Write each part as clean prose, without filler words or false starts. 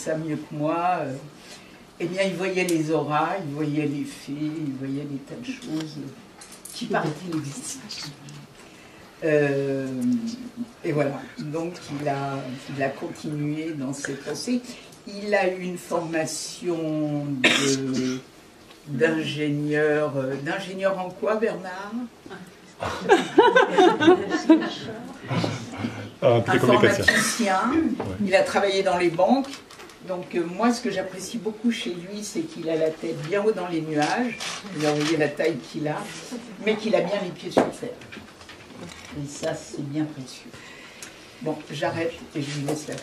ça mieux que moi. Eh bien, il voyait les auras, il voyait les fées, il voyait des tas de choses qui paraît-il existent. Et voilà, donc il a continué dans ses pensées. Il a eu une formation d'ingénieur. D'ingénieur en quoi, Bernard? Informaticien. Il a travaillé dans les banques. Donc moi, ce que j'apprécie beaucoup chez lui, c'est qu'il a la tête bien haut dans les nuages. Vous voyez la taille qu'il a, mais qu'il a bien les pieds sur terre. Et ça, c'est bien précieux. Bon, j'arrête et je vous laisse la vie.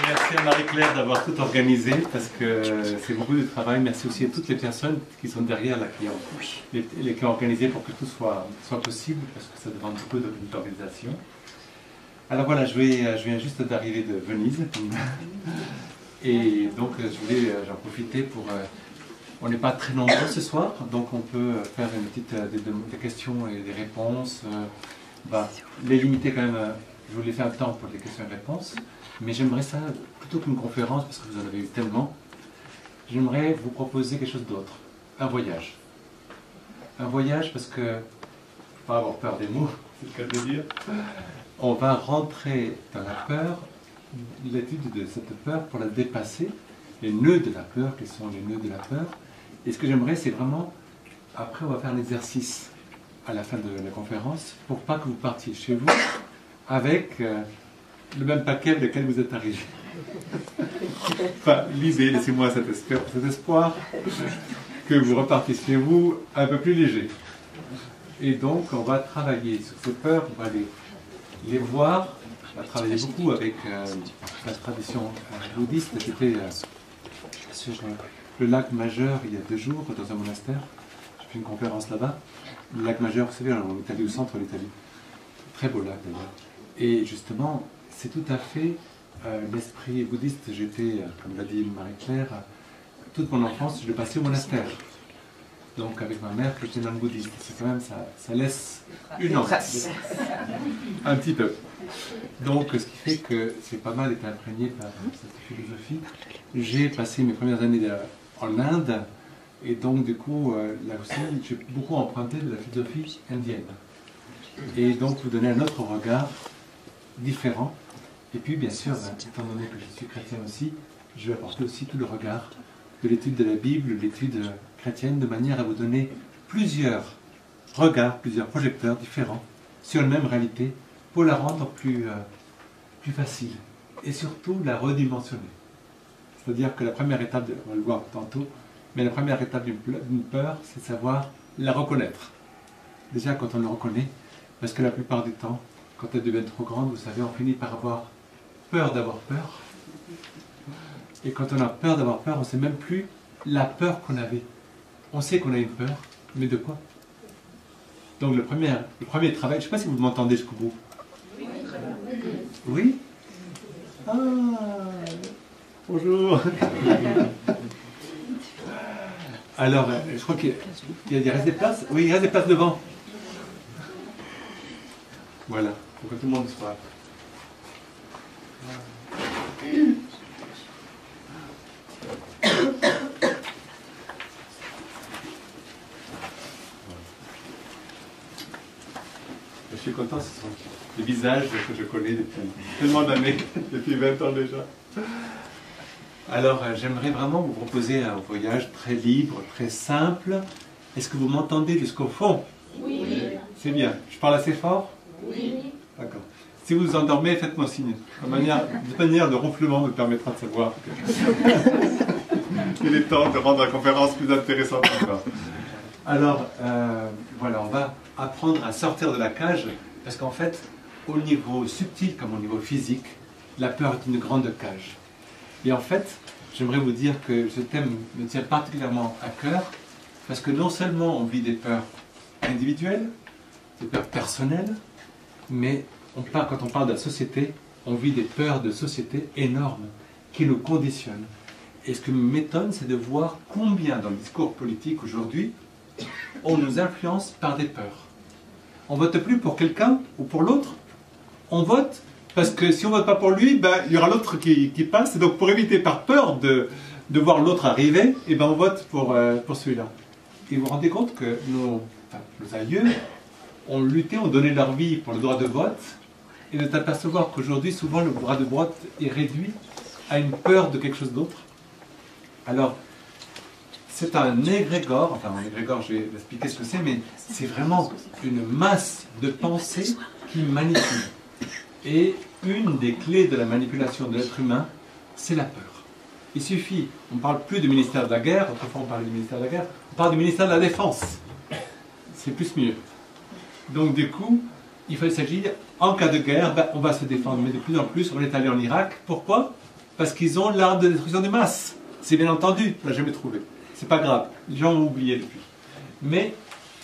Merci à Marie-Claire d'avoir tout organisé, parce que c'est beaucoup de travail. Merci aussi à toutes les personnes qui sont derrière là, qui ont organisé pour que tout soit possible, parce que ça demande beaucoup d'organisation. Alors voilà, je viens juste d'arriver de Venise. Et donc j'en profiter pour... on n'est pas très nombreux ce soir, donc on peut faire une petite des questions et des réponses. Les limiter quand même, je vous laisse un temps pour les questions et réponses. Mais j'aimerais ça, plutôt qu'une conférence, parce que vous en avez eu tellement, j'aimerais vous proposer quelque chose d'autre. Un voyage. Un voyage parce que, pas avoir peur des mots, c'est le cas de dire, on va rentrer dans la peur, l'étude de cette peur pour la dépasser, les nœuds de la peur, quels sont les nœuds de la peur. Et ce que j'aimerais, c'est vraiment, après on va faire un exercice à la fin de la conférence, pour pas que vous partiez chez vous avec... le même paquet avec lequel vous êtes arrivé. Enfin, lisez, laissez-moi cet espoir que vous repartez chez vous un peu plus léger. Et donc, on va travailler sur ces peurs, on va les voir. On va travailler beaucoup avec la tradition bouddhiste. J'étais sur le lac Majeur il y a 2 jours dans un monastère. J'ai fait une conférence là-bas. Le lac Majeur, vous savez, en Italie, au centre de l'Italie. Très beau lac d'ailleurs. Et justement, c'est tout à fait l'esprit bouddhiste. J'étais, comme l'a dit Marie-Claire, toute mon enfance, je l'ai passée au monastère. Donc avec ma mère, j'étais dans le bouddhisme. C'est quand même, ça laisse une trace. Un petit peu. Donc ce qui fait que c'est pas mal été imprégné par cette philosophie. J'ai passé mes premières années en Inde, et donc du coup, là aussi, j'ai beaucoup emprunté de la philosophie indienne. Et donc vous donner un autre regard différent. Et puis, bien sûr, étant donné que je suis chrétien aussi, je vais apporter aussi tout le regard de l'étude de la Bible, l'étude chrétienne, de manière à vous donner plusieurs regards, plusieurs projecteurs différents sur une même réalité, pour la rendre plus facile. Et surtout, la redimensionner. C'est-à-dire que la première étape, on va le voir tantôt, mais la première étape d'une peur, c'est de savoir la reconnaître. Déjà, quand on le reconnaît, parce que la plupart du temps, quand elle devient trop grande, vous savez, on finit par avoir peur d'avoir peur. Et quand on a peur d'avoir peur, on ne sait même plus la peur qu'on avait. On sait qu'on a une peur, mais de quoi? Donc le premier travail, je ne sais pas si vous m'entendez jusqu'au bout. Oui? Ah, bonjour. Alors, je crois qu'il reste des places. Oui, il reste des places devant. Voilà, pour que tout le monde soit. Je suis content, ce sont des visages que je connais depuis tellement d'années, depuis 20 ans déjà. Alors, j'aimerais vraiment vous proposer un voyage très libre, très simple. Est-ce que vous m'entendez jusqu'au fond? Oui. C'est bien. Je parle assez fort? Oui. D'accord. Si vous vous endormez, faites-moi signe. De manière de ronflement me permettra de savoir qu'il est temps de rendre la conférence plus intéressante encore. Alors, voilà, on va apprendre à sortir de la cage, parce qu'en fait, au niveau subtil comme au niveau physique, la peur est une grande cage. Et en fait, j'aimerais vous dire que ce thème me tient particulièrement à cœur, parce que non seulement on vit des peurs individuelles, des peurs personnelles, mais quand on parle de la société, on vit des peurs de société énormes qui nous conditionnent. Et ce qui m'étonne, c'est de voir combien dans le discours politique aujourd'hui, on nous influence par des peurs. On ne vote plus pour quelqu'un ou pour l'autre on vote parce que si on ne vote pas pour lui, ben, il y aura l'autre qui passe. Et donc pour éviter par peur de voir l'autre arriver, et ben, on vote pour celui-là. Et vous vous rendez compte que nos aïeux ont lutté, ont donné leur vie pour le droit de vote, et de t'apercevoir qu'aujourd'hui, souvent, le droit de vote est réduit à une peur de quelque chose d'autre. Alors, c'est un égrégore, enfin un égrégore, je vais expliquer ce que c'est, mais c'est vraiment une masse de pensées qui manipule. Et une des clés de la manipulation de l'être humain, c'est la peur. Il suffit, on ne parle plus du ministère de la guerre, autrefois on parlait du ministère de la guerre, on parle du ministère de la défense. C'est plus mieux. Donc du coup, il s'agit, en cas de guerre, ben, on va se défendre, mais de plus en plus, on est allé en Irak. Pourquoi? Parce qu'ils ont l'arme de destruction des masses. C'est bien entendu, on ne l'a jamais trouvé. C'est pas grave, les gens ont oublié depuis. Mais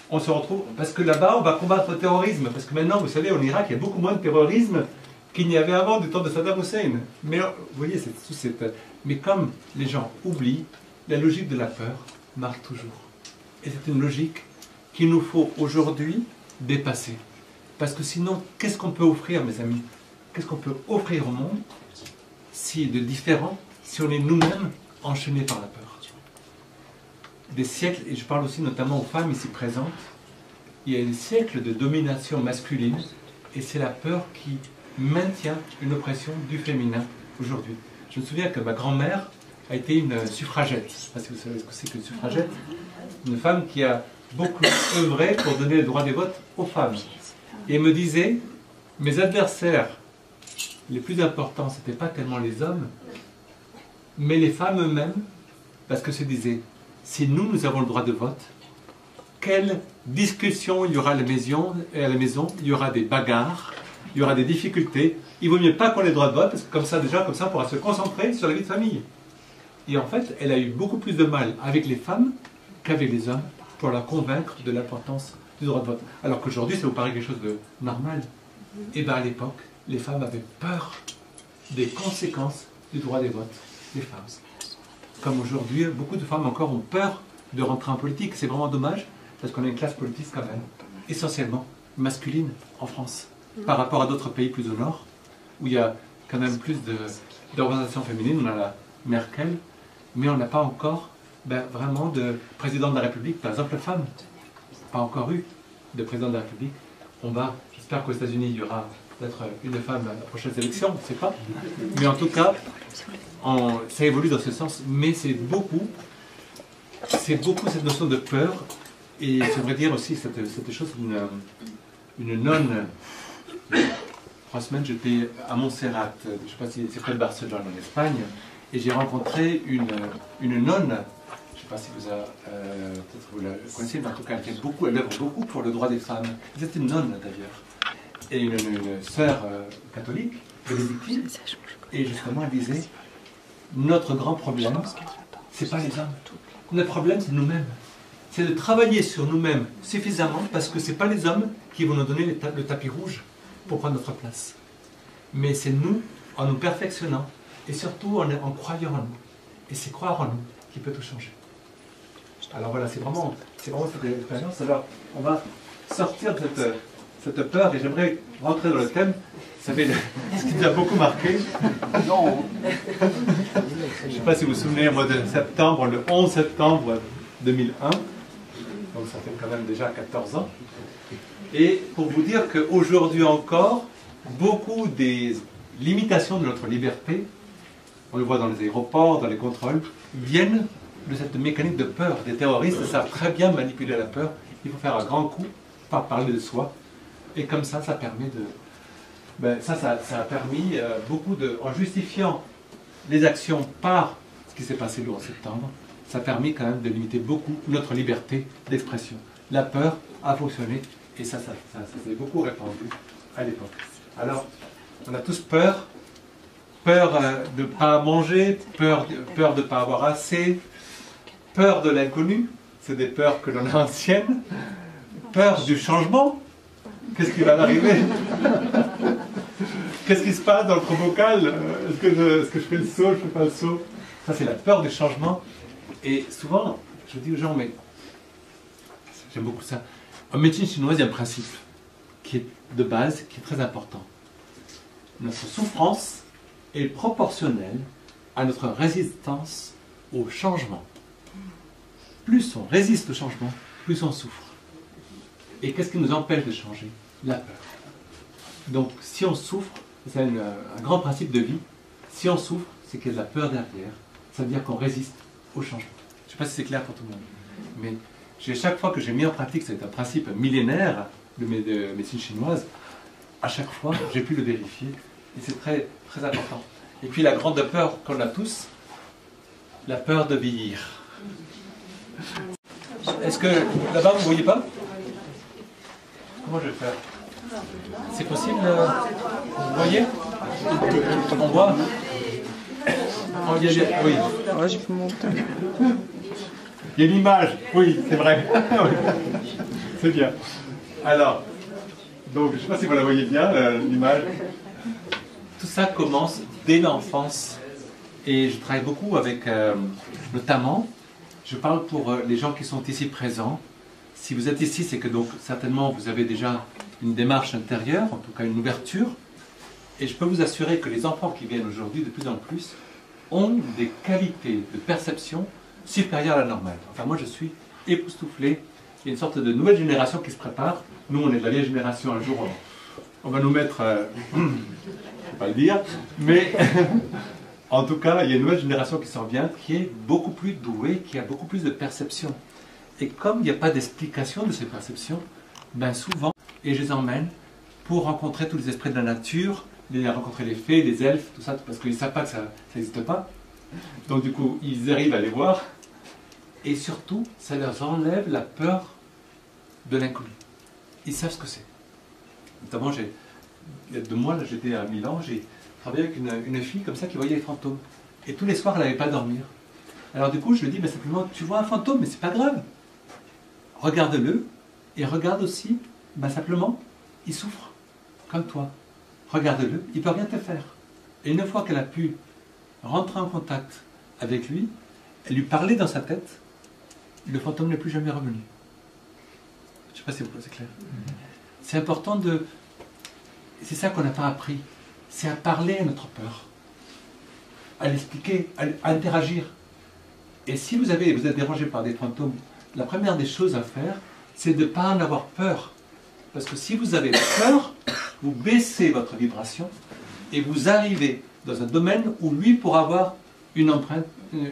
on se retrouve, parce que là-bas, on va combattre le terrorisme. Parce que maintenant, vous savez, en Irak, il y a beaucoup moins de terrorisme qu'il n'y avait avant du temps de Saddam Hussein. Mais vous voyez, c'est tout cette... Mais comme les gens oublient, la logique de la peur marche toujours. Et c'est une logique qu'il nous faut aujourd'hui dépasser. Parce que sinon, qu'est-ce qu'on peut offrir, mes amis? Qu'est-ce qu'on peut offrir au monde si de différent, si on est nous-mêmes enchaînés par la peur? Des siècles, et je parle aussi notamment aux femmes ici présentes, il y a des siècles de domination masculine, et c'est la peur qui maintient une oppression du féminin aujourd'hui. Je me souviens que ma grand-mère a été une suffragette. Je ne sais pas si vous savez ce que c'est qu'une suffragette. Une femme qui a beaucoup œuvré pour donner le droit des votes aux femmes. Et elle me disait, mes adversaires les plus importants, ce n'étaient pas tellement les hommes, mais les femmes eux-mêmes, parce que se disait, si nous avons le droit de vote, quelle discussion il y aura à la maison, il y aura des bagarres, il y aura des difficultés. Il vaut mieux pas qu'on ait le droit de vote, parce que comme ça, on pourra se concentrer sur la vie de famille. Et en fait, elle a eu beaucoup plus de mal avec les femmes qu'avec les hommes pour la convaincre de l'importance du droit de vote. Alors qu'aujourd'hui, ça vous paraît quelque chose de normal. Et bien à l'époque, les femmes avaient peur des conséquences du droit des votes des femmes. Comme aujourd'hui, beaucoup de femmes encore ont peur de rentrer en politique. C'est vraiment dommage, parce qu'on a une classe politique quand même, essentiellement masculine en France, par rapport à d'autres pays plus au nord, où il y a quand même plus d'organisations féminines. On a la Merkel, mais on n'a pas encore vraiment de président de la République, par exemple femme. Pas encore eu de président de la République. J'espère qu'aux États-Unis, il y aura peut-être une femme à la prochaine élection, on ne sait pas. Mais en tout cas, ça évolue dans ce sens, mais c'est beaucoup cette notion de peur, et j'aimerais dire aussi cette chose, une nonne, 3 semaines, j'étais à Montserrat, je ne sais pas si c'est près de Barcelone en Espagne, et j'ai rencontré une nonne, je ne sais pas si peut-être vous la connaissez, mais en tout cas elle œuvre beaucoup pour le droit des femmes. C'est une nonne d'ailleurs, et une sœur catholique, bénédictine, et justement elle disait, notre grand problème, c'est pas les hommes. Notre problème, c'est nous-mêmes. C'est de travailler sur nous-mêmes suffisamment, parce que c'est pas les hommes qui vont nous donner le tapis rouge pour prendre notre place. Mais c'est nous, en nous perfectionnant, et surtout en croyant en nous. Et c'est croire en nous qui peut tout changer. Alors voilà, c'est vraiment cette expérience. Alors, on va sortir de cette peur, et j'aimerais rentrer dans le thème. Vous savez, ce qui nous a beaucoup marqué. Non. Je ne sais pas si vous vous souvenez, au mois de septembre, le 11 septembre 2001, donc ça fait quand même déjà 14 ans. Et pour vous dire qu'aujourd'hui encore, beaucoup des limitations de notre liberté, on le voit dans les aéroports, dans les contrôles, viennent de cette mécanique de peur. Des terroristes savent très bien manipuler la peur. Il faut faire un grand coup, pas parler de soi. Et comme ça permet de... ça a permis beaucoup de... En justifiant les actions par ce qui s'est passé le 11 septembre, ça a permis quand même de limiter beaucoup notre liberté d'expression. La peur a fonctionné, et ça s'est beaucoup répandu à l'époque. Alors, on a tous peur. Peur de ne pas manger, peur de ne pas avoir assez, peur de l'inconnu, c'est des peurs que l'on a anciennes, peur du changement, qu'est-ce qui va arriver? Qu'est-ce qui se passe dans le provocal? Est-ce que je fais le saut, je ne fais pas le saut? Ça, c'est la peur du changement. Et souvent, je dis aux gens, mais j'aime beaucoup ça. En médecine chinoise, il y a un principe qui est de base, qui est très important. notre souffrance est proportionnelle à notre résistance au changement. Plus on résiste au changement, plus on souffre. Et qu'est-ce qui nous empêche de changer? La peur. Donc, si on souffre, c'est un grand principe de vie, si on souffre, c'est qu'il y a de la peur derrière. Ça veut dire qu'on résiste au changement. Je ne sais pas si c'est clair pour tout le monde. Mais chaque fois que j'ai mis en pratique, c'est un principe millénaire de médecine chinoise, à chaque fois, j'ai pu le vérifier. Et c'est très, très important. Et puis la grande peur qu'on a tous, la peur de vieillir. Est-ce que là-bas, vous ne voyez pas? Comment je vais faire? C'est possible? Vous voyez? On voit? Oui. Je peux monter. Il y a une image, oui, c'est vrai. C'est bien. Alors, donc, je ne sais pas si vous la voyez bien, l'image. Tout ça commence dès l'enfance. Et je travaille beaucoup avec, notamment, je parle pour les gens qui sont ici présents. Si vous êtes ici, c'est que donc certainement vous avez déjà une démarche intérieure, en tout cas une ouverture. Et je peux vous assurer que les enfants qui viennent aujourd'hui de plus en plus ont des qualités de perception supérieures à la normale. Enfin, moi je suis époustouflé. Il y a une sorte de nouvelle génération qui se prépare. Nous, on est de la vieille génération. Un jour, on va nous mettre... je ne vais pas le dire, mais... En tout cas, il y a une nouvelle génération qui s'en vient, qui est beaucoup plus douée, qui a beaucoup plus de perception. Et comme il n'y a pas d'explication de ces perceptions, ben souvent, et je les emmène pour rencontrer tous les esprits de la nature, rencontrer les fées, les elfes, tout ça, parce qu'ils ne savent pas que ça n'existe pas. Donc du coup, ils arrivent à les voir. Et surtout, ça leur enlève la peur de l'inconnu. Ils savent ce que c'est. Notamment, il y a 2 mois, j'étais à Milan, j'ai travaillé avec une fille comme ça qui voyait les fantômes. Et tous les soirs, elle n'avait pas à dormir. Alors du coup, je lui dis, simplement, tu vois un fantôme, mais c'est pas grave. Regarde-le, et regarde aussi, simplement, il souffre, comme toi. Regarde-le, il ne peut rien te faire. Et une fois qu'elle a pu rentrer en contact avec lui, elle lui parlait dans sa tête, le fantôme n'est plus jamais revenu. Je ne sais pas si c'est clair. C'est important de... C'est ça qu'on n'a pas appris. C'est à parler à notre peur, à l'expliquer, à interagir. Et si vous êtes dérangé par des fantômes, la première des choses à faire, c'est de ne pas en avoir peur. Parce que si vous avez peur, vous baissez votre vibration et vous arrivez dans un domaine où lui pourra avoir une empreinte, une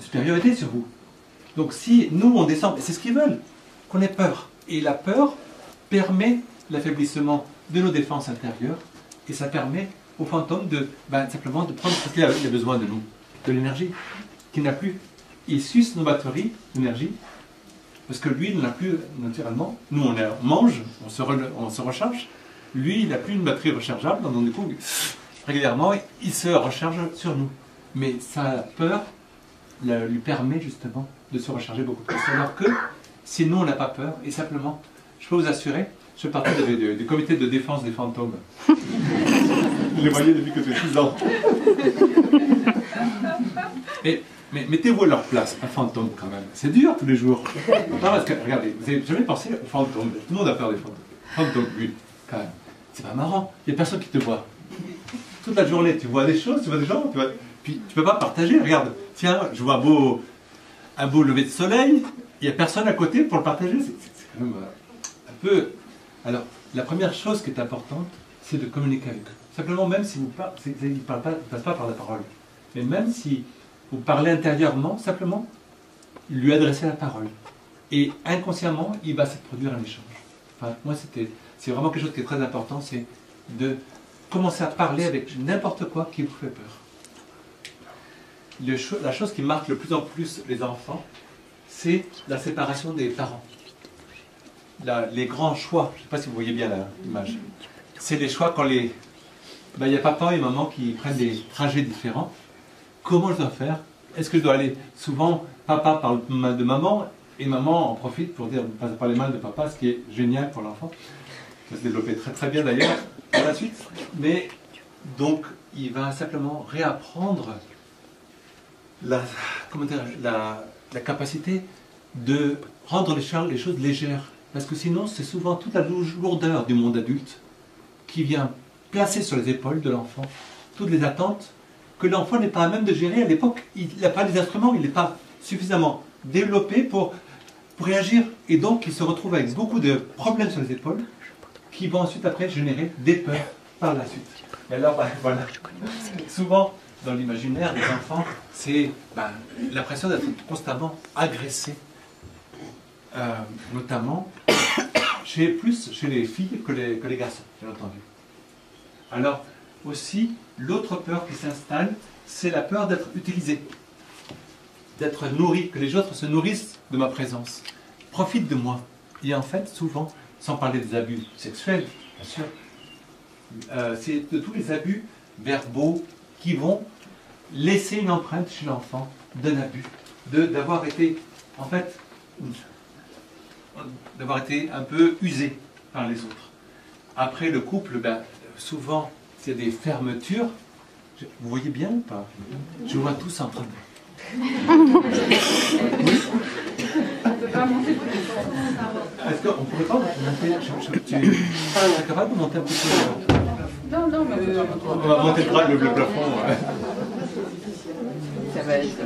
supériorité sur vous. Donc si nous on descend, c'est ce qu'ils veulent, qu'on ait peur. Et la peur permet l'affaiblissement de nos défenses intérieures. Et ça permet au fantôme de simplement de prendre ce qu'il a besoin de nous, de l'énergie, qu'il n'a plus. Il suce nos batteries d'énergie, parce que lui, il n'en a plus naturellement. Nous, on mange, on se recharge. Lui, il n'a plus une batterie rechargeable, donc du coup, régulièrement, il se recharge sur nous. Mais sa peur lui permet justement de se recharger beaucoup plus. Alors que, si nous, on n'a pas peur, et simplement, je peux vous assurer, je fais partie du comité de défense des fantômes. Je les voyais depuis que j'ai 6 ans. Mais mettez-vous à leur place, un fantôme quand même. C'est dur tous les jours. Non, parce que, regardez, vous n'avez jamais pensé aux fantômes. Tout le monde a peur des fantômes. Fantômes, oui, quand même. C'est pas marrant. Il n'y a personne qui te voit. Toute la journée, tu vois des choses, tu vois des gens, puis tu ne peux pas partager. Regarde, tiens, je vois un beau lever de soleil, il n'y a personne à côté pour le partager. C'est quand même un peu... Alors, la première chose qui est importante, c'est de communiquer avec eux. Simplement, même si vous parlez, ils ne passent pas par la parole, mais même si vous parlez intérieurement, simplement, lui adresser la parole. Et inconsciemment, il va se produire un échange. Enfin, moi, c'est vraiment quelque chose qui est très important, c'est de commencer à parler avec n'importe quoi qui vous fait peur. La chose qui marque le plus en plus les enfants, c'est la séparation des parents. Les grands choix, je ne sais pas si vous voyez bien l'image, c'est les choix quand il y a papa et maman qui prennent des trajets différents. Comment je dois faire? Est-ce que je dois aller? Souvent, papa parle mal de maman et maman en profite pour dire ne pas parler mal de papa, ce qui est génial pour l'enfant. Ça va se développer très très bien d'ailleurs par la suite. Mais donc, il va simplement réapprendre la capacité de rendre les choses légères. Parce que sinon, c'est souvent toute la lourdeur du monde adulte qui vient placer sur les épaules de l'enfant toutes les attentes que l'enfant n'est pas à même de gérer. À l'époque, il n'a pas les instruments, il n'est pas suffisamment développé pour réagir. Et donc, il se retrouve avec beaucoup de problèmes sur les épaules qui vont ensuite, après, générer des peurs par la suite. Et alors, voilà. Souvent, dans l'imaginaire des enfants, c'est l'impression d'être constamment agressé. Notamment plus chez les filles que les garçons, bien entendu. Alors, aussi, l'autre peur qui s'installe, c'est la peur d'être utilisé, d'être nourri, que les autres se nourrissent de ma présence, profitent de moi. Et en fait, souvent, sans parler des abus sexuels, bien sûr, c'est de tous les abus verbaux qui vont laisser une empreinte chez l'enfant d'un abus, d'avoir été, en fait, d'avoir été un peu usé par les autres. Après le couple, souvent, s'il y a des fermetures, vous voyez bien ou pas? Je vois tous en train de... Oui. Est-ce qu'on pourrait pas monter? Tu es capable de monter un petit peu? Non, mais on va monter le plafond. Ça va être...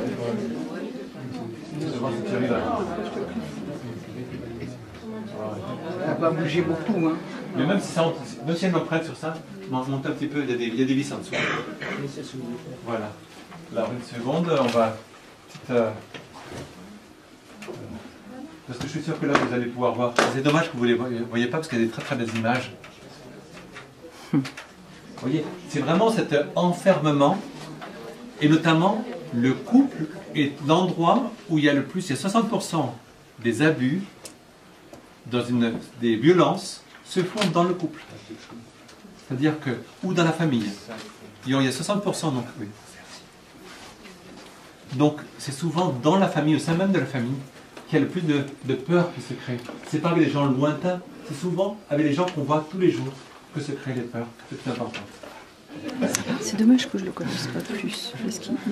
Ça va bouger beaucoup, hein. Mais même si elle m'emprunte sur ça, monte un petit peu, il y a des vis en dessous. Voilà. Alors une seconde, on va... parce que je suis sûr que là vous allez pouvoir voir. C'est dommage que vous ne les voyez pas parce qu'il y a des très très belles images. Vous voyez, c'est vraiment cet enfermement, et notamment le couple est l'endroit où il y a le plus, il y a 60% des abus, des violences se font dans le couple. C'est-à-dire que, ou dans la famille. Il y a 60%, donc oui. Donc c'est souvent dans la famille, au sein même de la famille, qu'il y a le plus de peur qui se crée. C'est pas avec les gens lointains, c'est souvent avec les gens qu'on voit tous les jours que se créent les peurs. C'est plus important. C'est dommage que je ne le connaisse pas plus.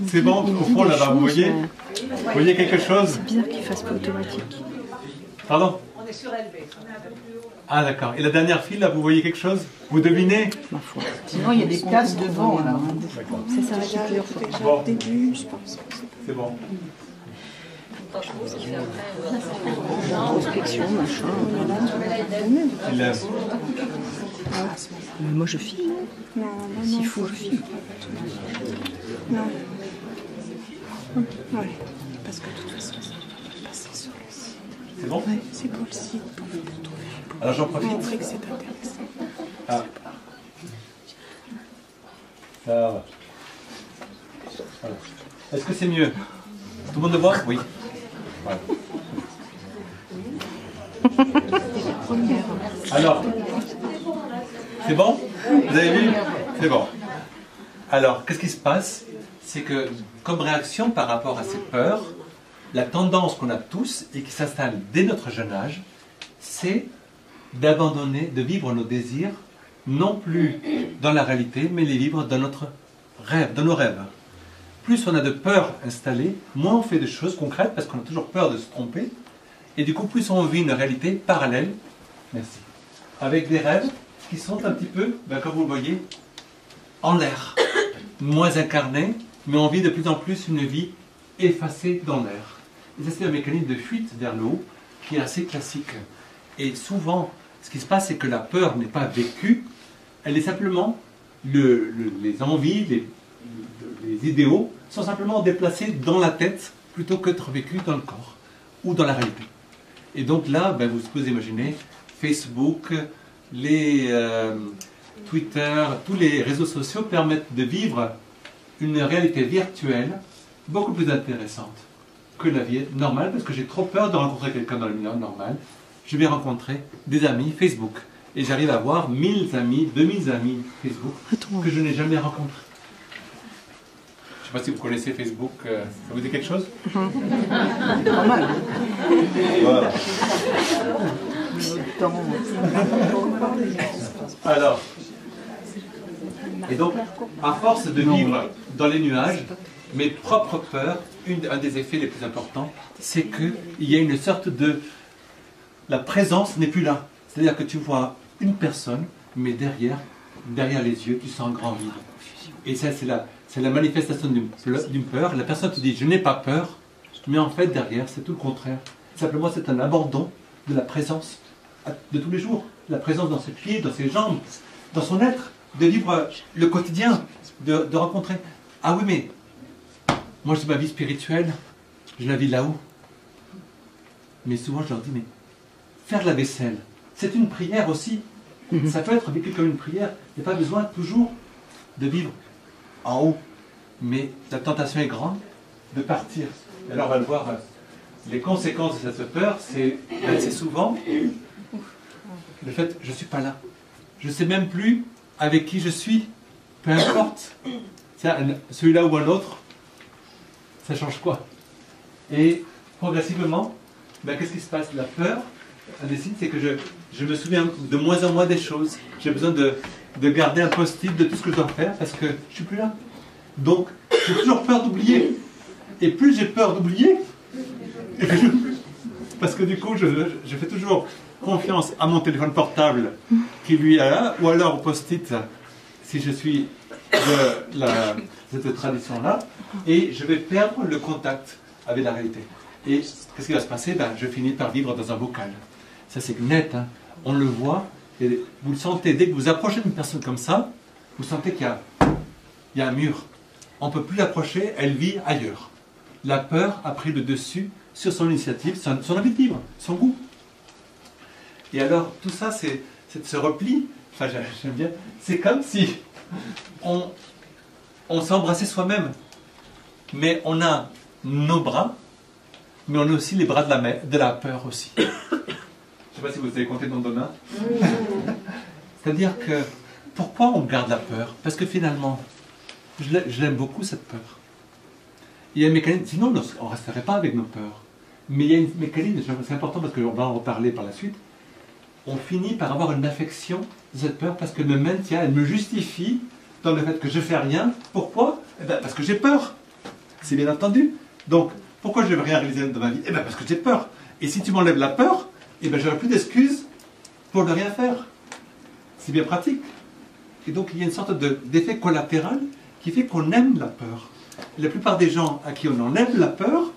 C'est bon, au fond là-bas, vous voyez quelque chose? C'est bizarre qu'il ne fasse pas automatique. Pardon? On est surélevé. Ah d'accord. Et la dernière file, là, vous voyez quelque chose? Vous devinez? Ma foi. Sinon, il y a des tasses devant, là. Ça s'arrête plusieurs fois. Bon. Au début, je pense. C'est bon. Prospection, machin. Il lève. Moi, je filme. Non, S'il faut, je filme. Non. Ouais. Parce que de toute façon, ça va passer sur le site. C'est bon? Ouais, c'est pour le site. Pour trouver. Alors j'en profite. Montrer que c'est intéressant. Ah. Ça va. Voilà. Est-ce que c'est mieux? Tout le monde le voit? Oui. Voilà. Alors, c'est bon? Vous avez vu? C'est bon. Alors, qu'est-ce qui se passe? C'est que, comme réaction par rapport à ces peurs, la tendance qu'on a tous et qui s'installe dès notre jeune âge, c'est d'abandonner, de vivre nos désirs, non plus dans la réalité, mais les vivre dans notre rêve, dans nos rêves. Plus on a de peurs installées, moins on fait de choses concrètes, parce qu'on a toujours peur de se tromper, et du coup, plus on vit une réalité parallèle, merci, avec des rêves qui sont un petit peu, comme vous le voyez, en l'air, moins incarnés, mais on vit de plus en plus une vie effacée dans l'air. Et ça, c'est un mécanisme de fuite vers le haut qui est assez classique. Et souvent, ce qui se passe, c'est que la peur n'est pas vécue, elle est simplement, les envies, les idéaux sont simplement déplacés dans la tête plutôt que d'être vécus dans le corps ou dans la réalité. Et donc là, vous pouvez imaginer, Facebook, les Twitter, tous les réseaux sociaux permettent de vivre une réalité virtuelle beaucoup plus intéressante que la vie normale, parce que j'ai trop peur de rencontrer quelqu'un dans le milieu normal. Je vais rencontrer des amis Facebook. Et j'arrive à avoir 1000 amis, 2000 amis Facebook que je n'ai jamais rencontrés. Je ne sais pas si vous connaissez Facebook, ça vous dit quelque chose? Pas mal. Voilà. Alors, et donc, à force de vivre dans les nuages, mes propres peurs, un des effets les plus importants, c'est qu'il y a une sorte de... La présence n'est plus là. C'est-à-dire que tu vois une personne, mais derrière, derrière les yeux, tu sens un grand vide. Et ça, c'est la manifestation d'une peur. La personne te dit, je n'ai pas peur, mais en fait, derrière, c'est tout le contraire. Simplement, c'est un abandon de la présence de tous les jours. La présence dans ses pieds, dans ses jambes, dans son être, de vivre le quotidien, de rencontrer. Ah oui, mais moi, je dis ma vie spirituelle, je la vis là-haut. Mais souvent, je leur dis, mais faire la vaisselle, c'est une prière aussi. Ça peut être vécu comme une prière. Il n'y a pas besoin toujours de vivre en haut. Mais la tentation est grande de partir. Et alors, on va le voir. Les conséquences de cette peur, c'est souvent le fait que je ne suis pas là. Je ne sais même plus avec qui je suis. Peu importe. Celui-là ou un autre, ça change quoi? Et progressivement, ben, qu'est-ce qui se passe? La peur, un des signes, c'est que je me souviens de moins en moins des choses. J'ai besoin de garder un post-it de tout ce que je dois faire parce que je ne suis plus là. Donc, j'ai toujours peur d'oublier. Et plus j'ai peur d'oublier, parce que du coup, je fais toujours confiance à mon téléphone portable qui lui est là, ou alors au post-it, si je suis de cette tradition-là, et je vais perdre le contact avec la réalité. Et qu'est-ce qui va se passer? Ben, je finis par vivre dans un bocal. Ça, c'est net, hein. On le voit, et vous le sentez. Dès que vous approchez d'une personne comme ça, vous sentez qu'il y a un mur. On ne peut plus l'approcher, elle vit ailleurs. La peur a pris le dessus sur son initiative, son envie de vivre, son goût. Et alors, tout ça, c'est ce repli. Enfin, j'aime bien. C'est comme si on s'embrassait soi-même. Mais on a nos bras, mais on a aussi les bras de la peur aussi. Je ne sais pas si vous avez compté dans Donna. C'est-à-dire que, pourquoi on garde la peur? Parce que finalement, je l'aime beaucoup cette peur. Il y a un mécanisme, sinon on ne resterait pas avec nos peurs. Mais il y a un mécanisme, c'est important parce qu'on va en reparler par la suite. On finit par avoir une affection de cette peur parce qu'elle me maintient, elle me justifie dans le fait que je ne fais rien. Pourquoi? Eh bien, parce que j'ai peur. C'est bien entendu. Donc, pourquoi je ne vais rien réaliser dans ma vie? Eh bien, parce que j'ai peur. Et si tu m'enlèves la peur, eh bien, j'aurai plus d'excuses pour ne rien faire. C'est bien pratique. Et donc, il y a une sorte d'effet collatéral qui fait qu'on aime la peur. La plupart des gens à qui on enlève la peur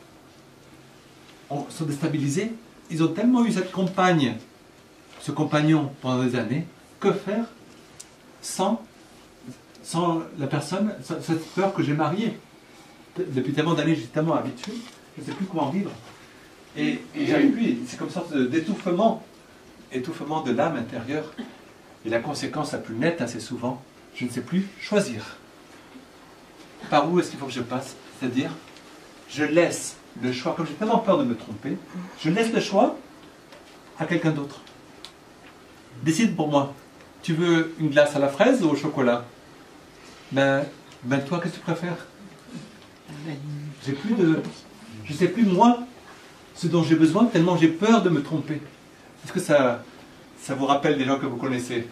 sont déstabilisés. Ils ont tellement eu cette compagne, ce compagnon pendant des années, que faire sans la personne, cette peur que j'ai mariée. Depuis tellement d'années, j'ai tellement habitué, je ne sais plus comment vivre. Et j'arrive plus, c'est comme une sorte d'étouffement de l'âme intérieure. Et la conséquence la plus nette, assez souvent, je ne sais plus choisir. Par où est-ce qu'il faut que je passe? C'est-à-dire, je laisse le choix, comme j'ai tellement peur de me tromper, je laisse le choix à quelqu'un d'autre. Décide pour moi. Tu veux une glace à la fraise ou au chocolat? Ben toi, qu'est-ce que tu préfères? Je ne sais plus moi ce dont j'ai besoin, tellement j'ai peur de me tromper. Est-ce que ça vous rappelle des gens que vous connaissez?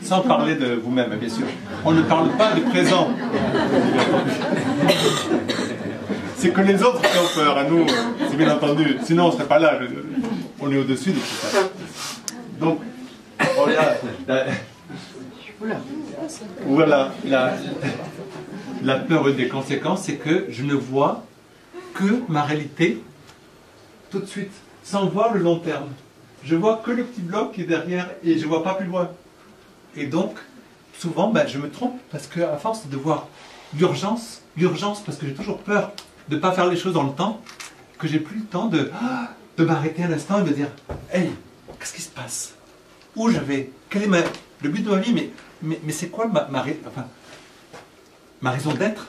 Sans parler de vous-même, bien sûr. On ne parle pas du présent. C'est que les autres qui ont peur, à nous, c'est bien entendu. Sinon, on ne serait pas là. On est au-dessus de tout ça. Donc, voilà, la peur des conséquences, c'est que je ne vois que ma réalité tout de suite, sans voir le long terme. Je vois que le petit bloc qui est derrière et je ne vois pas plus loin. Et donc, souvent, je me trompe parce qu'à force de voir l'urgence, parce que j'ai toujours peur de ne pas faire les choses dans le temps, que j'ai plus le temps de m'arrêter un instant et de dire « Hey, qu'est-ce qui se passe? Où je vais? Quel est le but de ma vie? Mais c'est quoi ma raison d'être?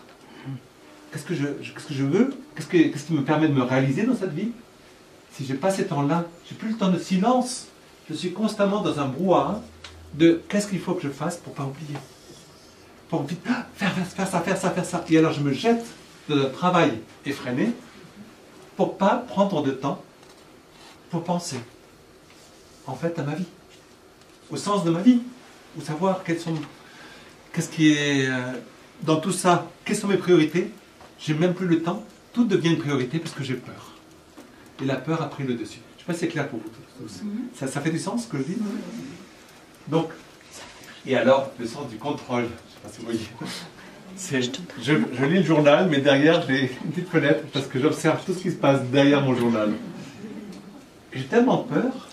Qu'est-ce que je veux? Qu'est-ce qui me permet de me réaliser dans cette vie? Si je n'ai pas ces temps-là, je n'ai plus le temps de silence. Je suis constamment dans un brouhaha de qu'est-ce qu'il faut que je fasse pour ne pas oublier. Pour vite faire ça. Et alors je me jette dans un travail effréné pour ne pas prendre de temps pour penser en fait à ma vie, au sens de ma vie, ou savoir qu'est-ce qui est dans tout ça, quelles sont mes priorités. J'ai même plus le temps, tout devient une priorité parce que j'ai peur. Et la peur a pris le dessus. Je ne sais pas si c'est clair pour vous tous. Ça fait du sens ce que je dis? Donc, Et alors, le sens du contrôle, je ne sais pas si vous voyez. Je lis le journal, mais derrière, j'ai une petite fenêtre parce que j'observe tout ce qui se passe derrière mon journal. J'ai tellement peur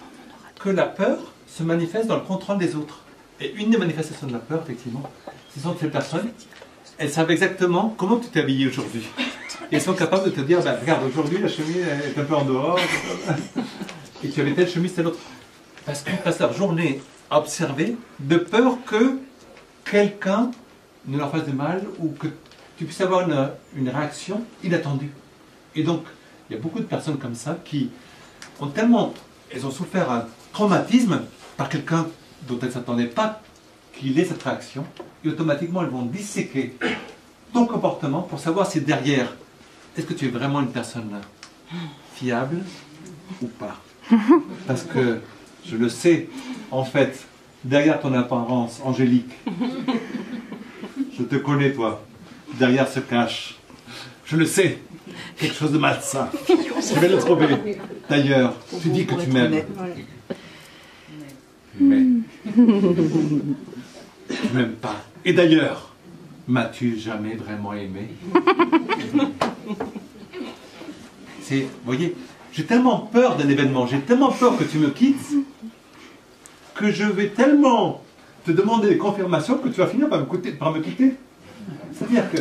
que la peur se manifeste dans le contrôle des autres. Et une des manifestations de la peur, effectivement, ce sont ces personnes, elles savent exactement comment tu t'es habillé aujourd'hui. Et elles sont capables de te dire, ben, regarde, aujourd'hui, la chemise est un peu en dehors, et tu avais telle chemise, telle autre. Parce qu'ils passent leur journée à observer, de peur que quelqu'un ne leur fasse de mal, ou que tu puisses avoir une réaction inattendue. Et donc, il y a beaucoup de personnes comme ça qui ont tellement, elles ont souffert un traumatisme par quelqu'un dont elles ne s'attendaient pas qu'il ait cette réaction, et automatiquement elles vont disséquer ton comportement pour savoir si derrière, est-ce que tu es vraiment une personne fiable ou pas. Parce que, je le sais, en fait, derrière ton apparence angélique, je te connais toi, derrière se cache, je le sais, quelque chose de malsain. Je vais le trouver. D'ailleurs, tu dis que tu m'aimes. Mais tu m'aimes pas. Et d'ailleurs, m'as-tu jamais vraiment aimé? Vous voyez, j'ai tellement peur d'un événement, j'ai tellement peur que tu me quittes, que je vais tellement te demander des confirmations que tu vas finir par me quitter. C'est-à-dire que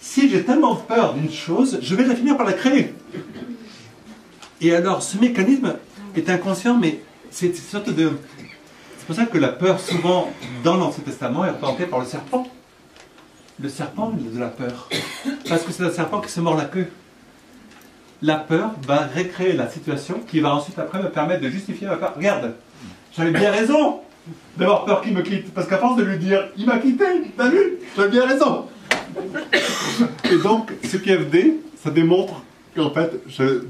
si j'ai tellement peur d'une chose, je vais la finir par la créer. Et alors, ce mécanisme est inconscient, mais c'est une sorte de... C'est pour ça que la peur, souvent, dans l'Ancien Testament, est représentée par le serpent. Le serpent de la peur. Parce que c'est le serpent qui se mord la queue. La peur va recréer la situation qui va ensuite, après, me permettre de justifier ma peur. Regarde, j'avais bien raison d'avoir peur qu'il me quitte. Parce qu'à force de lui dire, il m'a quitté, t'as vu? J'avais bien raison. Et donc, ce QFD, ça démontre qu'en fait,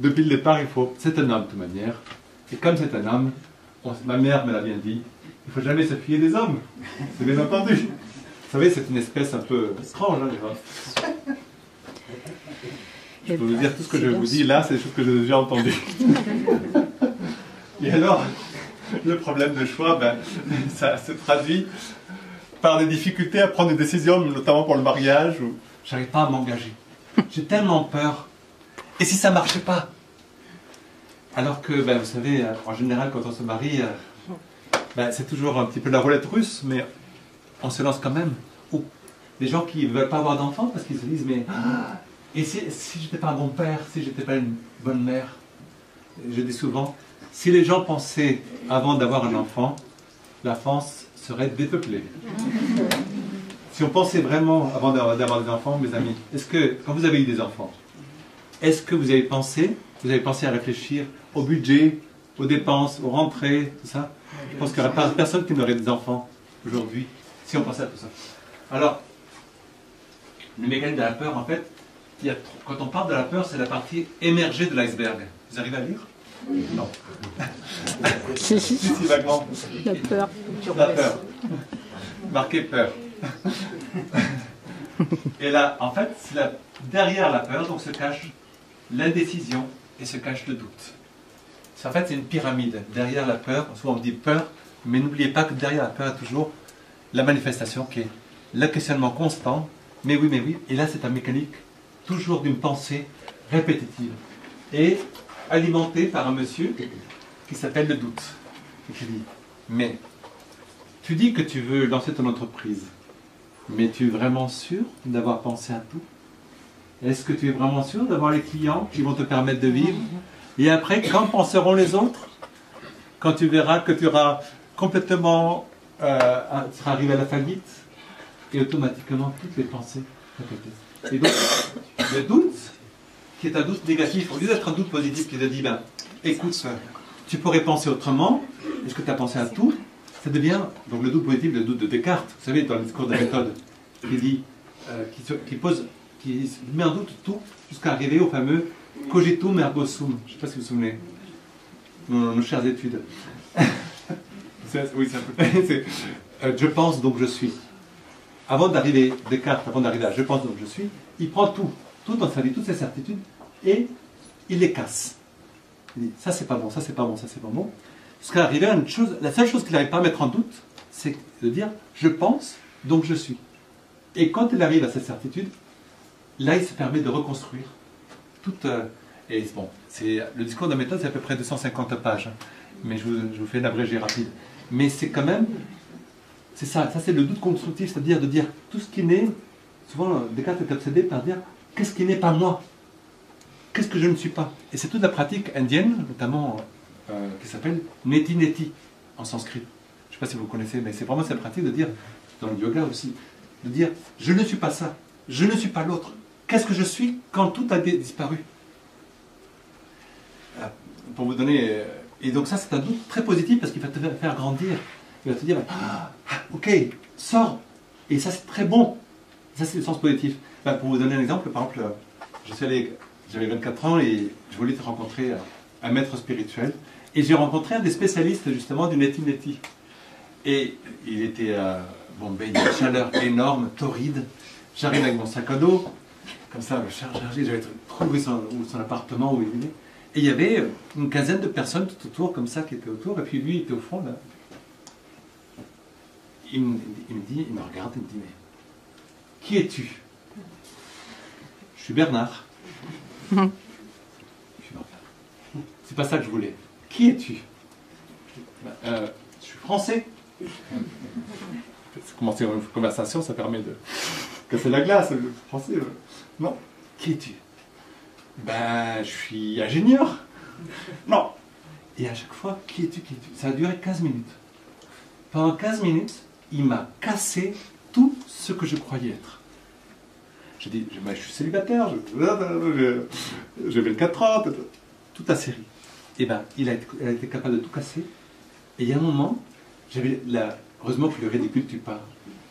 depuis le départ, c'est un homme de toute manière. Et comme c'est un homme, ma mère me l'a bien dit, il ne faut jamais se fier des hommes. C'est bien entendu. Vous savez, c'est une espèce un peu étrange, hein, les hommes. Je peux vous dire tout ce que je vous dis là, c'est des choses que j'ai déjà entendues. Et alors, le problème de choix, ben, ça se traduit par des difficultés à prendre des décisions, notamment pour le mariage, où j'arrive pas à m'engager. J'ai tellement peur. Et si ça ne marchait pas? Alors que, ben, vous savez, en général, quand on se marie, ben, c'est toujours un petit peu la roulette russe, mais on se lance quand même. Ou des gens qui ne veulent pas avoir d'enfants parce qu'ils se disent, mais et si je n'étais pas un bon père, si je n'étais pas une bonne mère? Je dis souvent, si les gens pensaient avant d'avoir un enfant, la France serait dépeuplée. Si on pensait vraiment avant d'avoir des enfants, mes amis, est-ce que, quand vous avez eu des enfants, est-ce que vous avez pensé à réfléchir au budget, aux dépenses, aux rentrées, tout ça? Je pense qu'il n'y aurait pas personne qui n'aurait des enfants aujourd'hui, si on pensait à tout ça. Alors, le mécanisme de la peur, en fait, quand on parle de la peur, c'est la partie émergée de l'iceberg. Vous arrivez à lire? Non. Si, vaguement. La peur. La peur. Marqué peur. Et là, en fait, derrière la peur, donc, se cache l'indécision et se cache le doute. En fait, c'est une pyramide. Derrière la peur, souvent on dit peur, mais n'oubliez pas que derrière la peur, il y a toujours la manifestation qui est le questionnement constant. Mais oui. Et là, c'est un mécanique toujours d'une pensée répétitive et alimentée par un monsieur qui s'appelle le doute. Et qui dit, mais tu dis que tu veux lancer ton entreprise, mais tu es vraiment sûr d'avoir pensé à tout? Est-ce que tu es vraiment sûr d'avoir les clients qui vont te permettre de vivre? Et après, quand penseront les autres? Quand tu verras que tu auras complètement seras arrivé à la faillite, et automatiquement toutes les pensées répétées. Et donc, le doute, qui est un doute négatif, au lieu d'être un doute positif qui te dit, ben, écoute, tu pourrais penser autrement, est-ce que tu as pensé à tout? Ça devient, donc le doute positif, le doute de Descartes, vous savez, dans le discours de la méthode, qui dit, qui met en doute tout, jusqu'à arriver au fameux cogitum ergo sum. Je ne sais pas si vous vous souvenez, nos chères études. Oui, c'est je pense donc je suis. Avant d'arriver, Descartes, avant d'arriver à je pense donc je suis, il prend tout dans sa vie, toutes ses certitudes, et il les casse. Il dit, ça c'est pas bon, ça c'est pas bon, ça c'est pas bon. Jusqu'à arriver à une chose, la seule chose qu'il n'arrive pas à mettre en doute, c'est de dire je pense, donc je suis. Et quand il arrive à cette certitude, là il se permet de reconstruire toute. Et bon, le discours de la méthode, c'est à peu près 250 pages, hein, mais je vous fais l'abrégé rapide. Mais c'est quand même, c'est ça c'est le doute constructif, c'est-à-dire de dire tout ce qui n'est. Souvent, Descartes est obsédé par dire qu'est-ce qui n'est pas moi, qu'est-ce que je ne suis pas. Et c'est toute la pratique indienne, notamment qui s'appelle neti neti en sanskrit. Je ne sais pas si vous connaissez, mais c'est vraiment cette pratique de dire, dans le yoga aussi, de dire je ne suis pas ça, je ne suis pas l'autre. Qu'est-ce que je suis quand tout a disparu? Pour vous donner. Et donc, ça, c'est un doute très positif parce qu'il va te faire grandir. Il va te dire ok, sors. Et ça, c'est très bon. Ça, c'est le sens positif. Pour vous donner un exemple, par exemple, j'avais 24 ans et je voulais rencontrer un maître spirituel. Et j'ai rencontré un des spécialistes, justement, du neti neti. Et il était à Bombay, il y a une chaleur énorme, torride. J'arrive avec mon sac à dos, comme ça, chargé, j'avais trouvé son appartement où il venait. Et il y avait une quinzaine de personnes tout autour, comme ça, qui étaient autour. Et puis lui, il était au fond, là. Il me regarde, il me dit, mais qui es-tu? Je suis Bernard. Je suis Bernard. C'est pas ça que je voulais. Qui es-tu? Je suis français. Commencer une conversation, ça permet de casser la glace, le français. Non. Qui es-tu? Je suis ingénieur. Non. Et à chaque fois, qui es-tu? Ça a duré 15 minutes. Pendant 15 minutes, il m'a cassé tout ce que je croyais être. J'ai dit, je suis célibataire, j'ai 24 ans, toute la série. Et il a été capable de tout casser. Et il y a un moment, heureusement que le ridicule tue pas,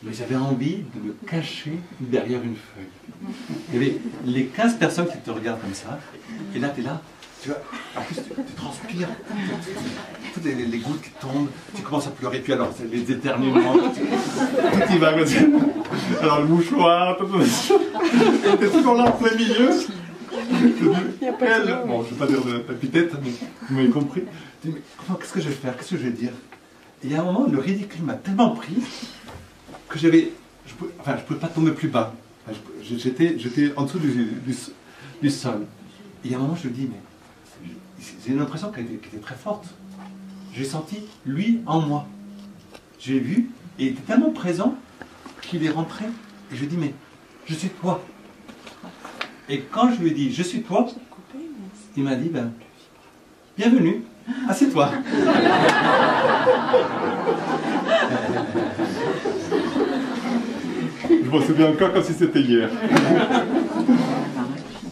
mais j'avais envie de me cacher derrière une feuille. Il y avait les 15 personnes qui te regardent comme ça, et là, tu es là, tu vois, en plus tu transpires, toutes les gouttes qui tombent, tu commences à pleurer, puis alors c'est les éternuements, tout y va, alors le mouchoir, tout et tu es toujours là en plein milieu. Bon, je ne vais pas dire d'épithète, mais vous m'avez compris. Je dis, mais qu'est-ce que je vais faire? Qu'est-ce que je vais dire? Et il y a un moment, le ridicule m'a tellement pris que je ne pouvais pas tomber plus bas. J'étais en dessous du sol. Et il y a un moment, je me dis, mais j'ai une impression qui était très forte. J'ai senti lui en moi. Je l'ai vu, et il était tellement présent qu'il est rentré. Et je lui ai dit, mais je suis toi. Et quand je lui ai dit, je suis toi, il m'a dit, bienvenue, assieds-toi. Je m'en souviens encore comme si c'était hier.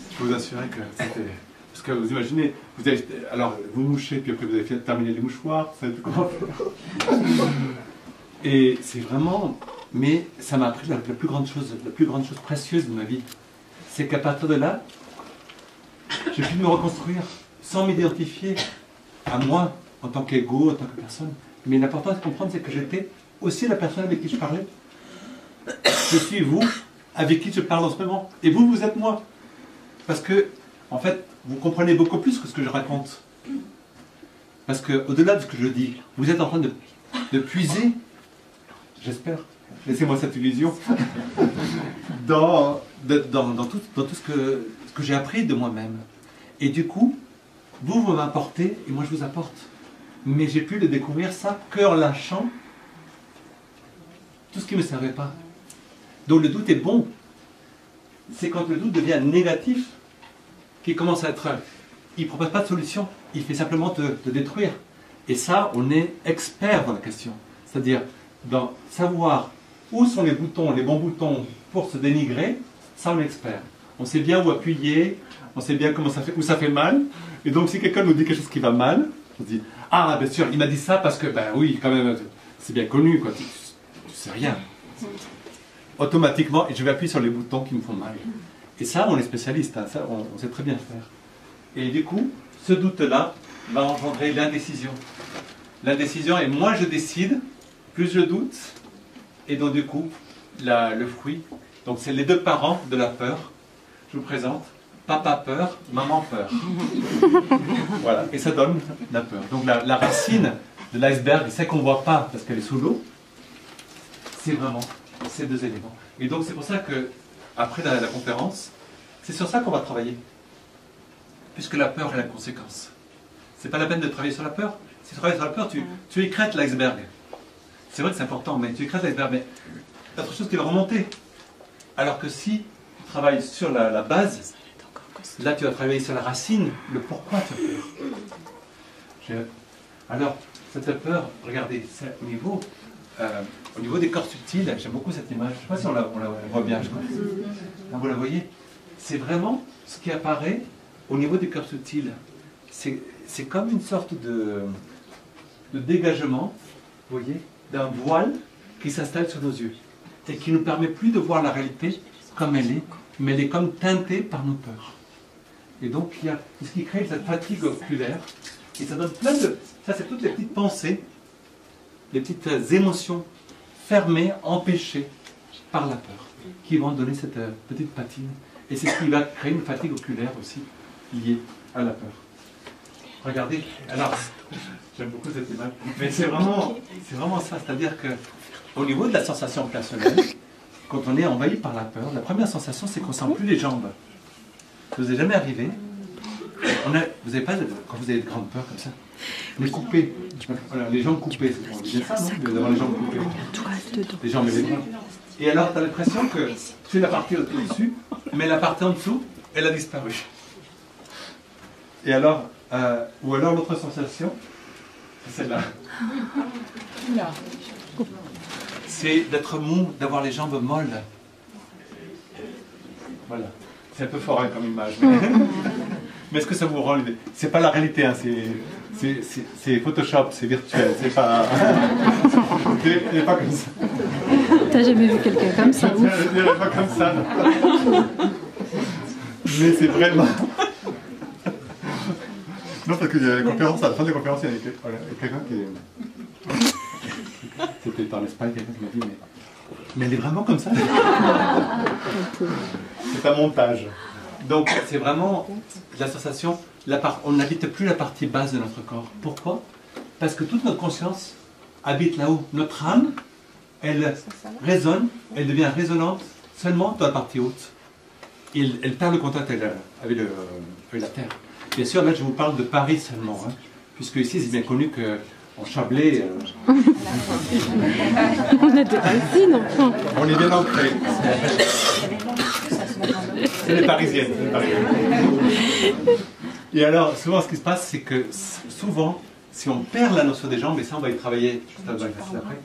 Je peux vous assurer que c'était... Parce que vous imaginez, vous mouchez, puis après vous avez terminé les mouchoirs, ça va être comment faire. Et c'est vraiment... Mais ça m'a appris la plus grande chose précieuse de ma vie. C'est qu'à partir de là, j'ai pu me reconstruire sans m'identifier à moi en tant qu'ego, en tant que personne. Mais l'important de comprendre, c'est que j'étais aussi la personne avec qui je parlais. Je suis vous, avec qui je parle en ce moment. Et vous, vous êtes moi. Parce que, en fait, vous comprenez beaucoup plus que ce que je raconte. Parce qu'au-delà de ce que je dis, vous êtes en train de puiser, j'espère, laissez-moi cette illusion, dans tout ce que j'ai appris de moi-même. Et du coup, vous m'apportez et moi je vous apporte. Mais j'ai pu le découvrir ça qu'en lâchant tout ce qui ne me servait pas. Donc le doute est bon. C'est quand le doute devient négatif qu'il commence à être... Il ne propose pas de solution, il fait simplement te détruire. Et ça, on est expert dans la question. C'est-à-dire, dans savoir où sont les boutons, les bons boutons pour se dénigrer, ça on est expert. On sait bien où appuyer, on sait bien comment ça fait, où ça fait mal. Et donc si quelqu'un nous dit quelque chose qui va mal, on se dit, ah bien sûr, il m'a dit ça parce que, oui, quand même, c'est bien connu, quoi. Tu sais rien. Automatiquement, et je vais appuyer sur les boutons qui me font mal. Et ça, on est spécialiste, hein, ça, on sait très bien faire. Et du coup, ce doute-là va engendrer l'indécision. L'indécision, et moins je décide, plus je doute, et donc du coup, le fruit. Donc c'est les deux parents de la peur. Je vous présente, papa peur, maman peur. Voilà, et ça donne la peur. Donc la racine de l'iceberg, c'est qu'on ne voit pas parce qu'elle est sous l'eau, c'est vraiment ces deux éléments. Et donc c'est pour ça que, après la conférence, c'est sur ça qu'on va travailler. Puisque la peur est la conséquence. C'est pas la peine de travailler sur la peur. Si tu travailles sur la peur, tu écrètes l'iceberg. C'est vrai que c'est important, mais tu écrètes l'iceberg, mais il y a autre chose qui va remonter. Alors que si tu travailles sur la base, là tu vas travailler sur la racine, le pourquoi tu as peur. Alors, cette peur, regardez, c'est au niveau des corps subtils, j'aime beaucoup cette image, je ne sais pas si on la voit bien, je crois. Là, vous la voyez? C'est vraiment ce qui apparaît au niveau des corps subtils. C'est comme une sorte de dégagement, vous voyez, d'un voile qui s'installe sur nos yeux et qui ne nous permet plus de voir la réalité comme elle est, mais elle est comme teintée par nos peurs. Et donc, il y a ce qui crée cette fatigue oculaire, et ça donne plein de... Ça, c'est toutes les petites pensées, les petites émotions fermées, empêchées par la peur, qui vont donner cette petite patine. Et c'est ce qui va créer une fatigue oculaire aussi, liée à la peur. Regardez, alors, j'aime beaucoup cette image, mais c'est vraiment ça, c'est-à-dire qu'au niveau de la sensation personnelle, quand on est envahi par la peur, la première sensation, c'est qu'on ne sent plus les jambes. Ça vous est jamais arrivé? Vous n'avez pas, quand vous avez de grandes peurs comme ça, les coupées, voilà, les jambes coupées, on disait ça, non? D'avoir les jambes coupées. Les jambes et les bras. Et alors, tu as l'impression que tu es la partie au-dessus, mais la partie en dessous, elle a disparu. Et alors, ou alors l'autre sensation, c'est celle-là. C'est d'être mou, d'avoir les jambes molles. Voilà. C'est un peu fort hein, comme image. Mais est-ce que ça vous rend l'idée? C'est pas la réalité, hein, c'est Photoshop, c'est virtuel, c'est pas... c'est pas comme ça. T'as jamais vu quelqu'un comme ça? Je dirais pas comme ça. Mais c'est vraiment... Non, parce qu'il y a la conférence, à la fin de la conférence, il y a quelqu'un qui... C'était par l'Espagne, quelqu'un qui m'a dit, mais elle est vraiment comme ça? C'est un montage. Donc, c'est vraiment la sensation, on n'habite plus la partie basse de notre corps. Pourquoi? Parce que toute notre conscience habite là-haut. Notre âme, elle résonne, elle devient résonante seulement dans la partie haute. Et elle perd le contact avec la terre. Bien sûr, là, je vous parle de Paris seulement, hein, puisque ici, c'est bien connu qu'en Chablais... On était pas ici, non? On est bien ancré. C'est les Parisiennes. Et alors, souvent, ce qui se passe, c'est que souvent, si on perd la notion des jambes, et ça, on va y travailler juste après,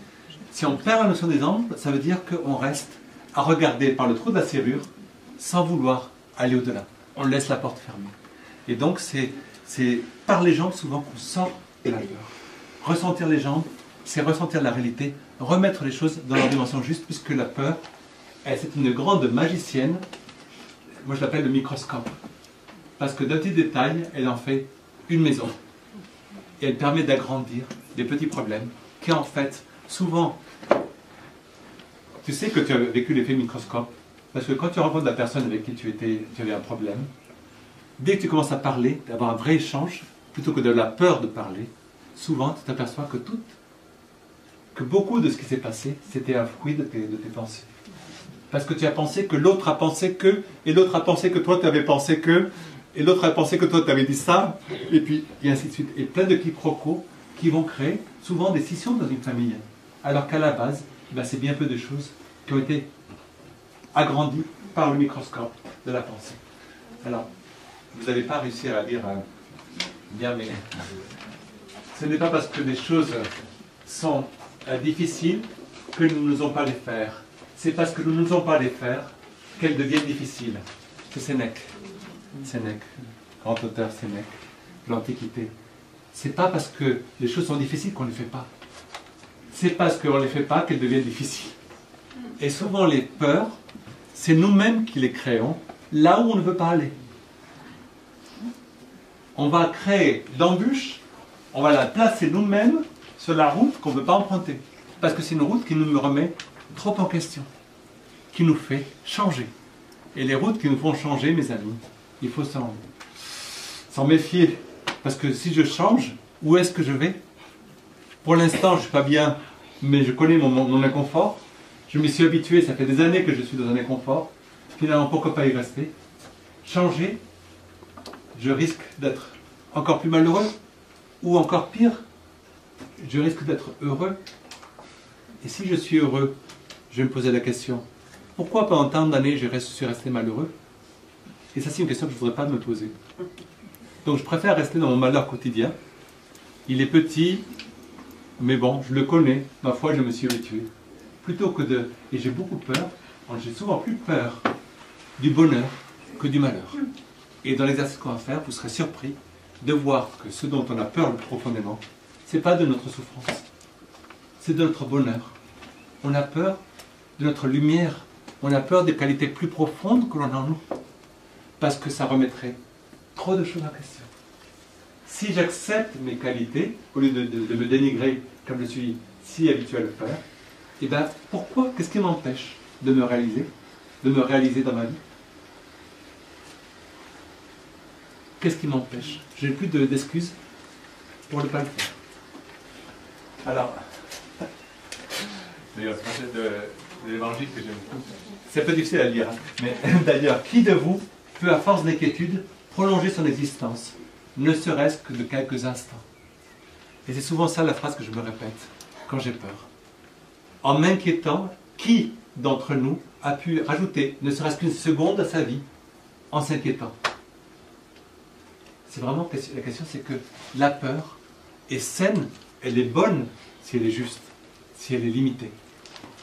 si on perd la notion des jambes, ça veut dire qu'on reste à regarder par le trou de la serrure sans vouloir aller au-delà. On laisse la porte fermée. Et donc, c'est par les jambes souvent qu'on sort de la peur. Ressentir les jambes, c'est ressentir la réalité, remettre les choses dans leur dimension juste, puisque la peur, c'est une grande magicienne. Moi, je l'appelle le microscope. Parce que d'un petit détail, elle en fait une maison. Et elle permet d'agrandir des petits problèmes qui, en fait, souvent... Tu sais que tu as vécu l'effet microscope. Parce que quand tu rencontres la personne avec qui tu avais un problème, dès que tu commences à parler, d'avoir un vrai échange, plutôt que de la peur de parler, souvent, tu t'aperçois que beaucoup de ce qui s'est passé, c'était un fruit de tes pensées. Parce que tu as pensé que l'autre a pensé que, et l'autre a pensé que toi tu avais pensé que, et l'autre a pensé que toi tu avais dit ça, et puis et ainsi de suite. Et plein de quiproquos qui vont créer souvent des scissions dans une famille. Alors qu'à la base, c'est bien peu de choses qui ont été agrandies par le microscope de la pensée. Alors, vous n'allez pas réussir à dire bien, mais ce n'est pas parce que des choses sont difficiles que nous n'osons pas les faire. C'est parce que nous n'osons pas les faire qu'elles deviennent difficiles. C'est Sénèque, grand auteur Sénèque, de l'Antiquité. C'est pas parce que les choses sont difficiles qu'on ne les fait pas. C'est parce qu'on ne les fait pas qu'elles deviennent difficiles. Et souvent les peurs, c'est nous-mêmes qui les créons là où on ne veut pas aller. On va créer l'embûche, on va la placer nous-mêmes sur la route qu'on ne veut pas emprunter. Parce que c'est une route qui nous remet trop en question, qui nous fait changer. Et les routes qui nous font changer, mes amis, il faut s'en méfier. Parce que si je change, où est-ce que je vais? Pour l'instant, je ne suis pas bien, mais je connais mon inconfort. Je m'y suis habitué, ça fait des années que je suis dans un inconfort. Finalement, pourquoi pas y rester? Changer, je risque d'être encore plus malheureux, ou encore pire, je risque d'être heureux. Et si je suis heureux, je vais me poser la question, pourquoi pendant tant d'années je suis resté malheureux? Et ça, c'est une question que je ne voudrais pas me poser. Donc je préfère rester dans mon malheur quotidien. Il est petit, mais bon, je le connais. Ma foi, je me suis habitué. Plutôt que de... Et j'ai beaucoup peur, j'ai souvent plus peur du bonheur que du malheur. Et dans l'exercice qu'on va faire, vous serez surpris de voir que ce dont on a peur profondément, ce n'est pas de notre souffrance, c'est de notre bonheur. On a peur de notre lumière, on a peur des qualités plus profondes que l'on a en nous, parce que ça remettrait trop de choses en question. Si j'accepte mes qualités, au lieu de me dénigrer comme je suis si habitué à le faire, et bien pourquoi, qu'est-ce qui m'empêche de me réaliser dans ma vie? Qu'est-ce qui m'empêche? Je n'ai plus d'excuses pour ne pas le faire. Alors, d'ailleurs, c'est de l'évangile que j'aime beaucoup. C'est un peu difficile à lire, hein. Mais d'ailleurs, qui de vous peut, à force d'inquiétude, prolonger son existence, ne serait-ce que de quelques instants? Et c'est souvent ça la phrase que je me répète quand j'ai peur. En m'inquiétant, qui d'entre nous a pu rajouter ne serait-ce qu'une seconde à sa vie en s'inquiétant? C'est vraiment la question, c'est que la peur est saine, elle est bonne si elle est juste, si elle est limitée.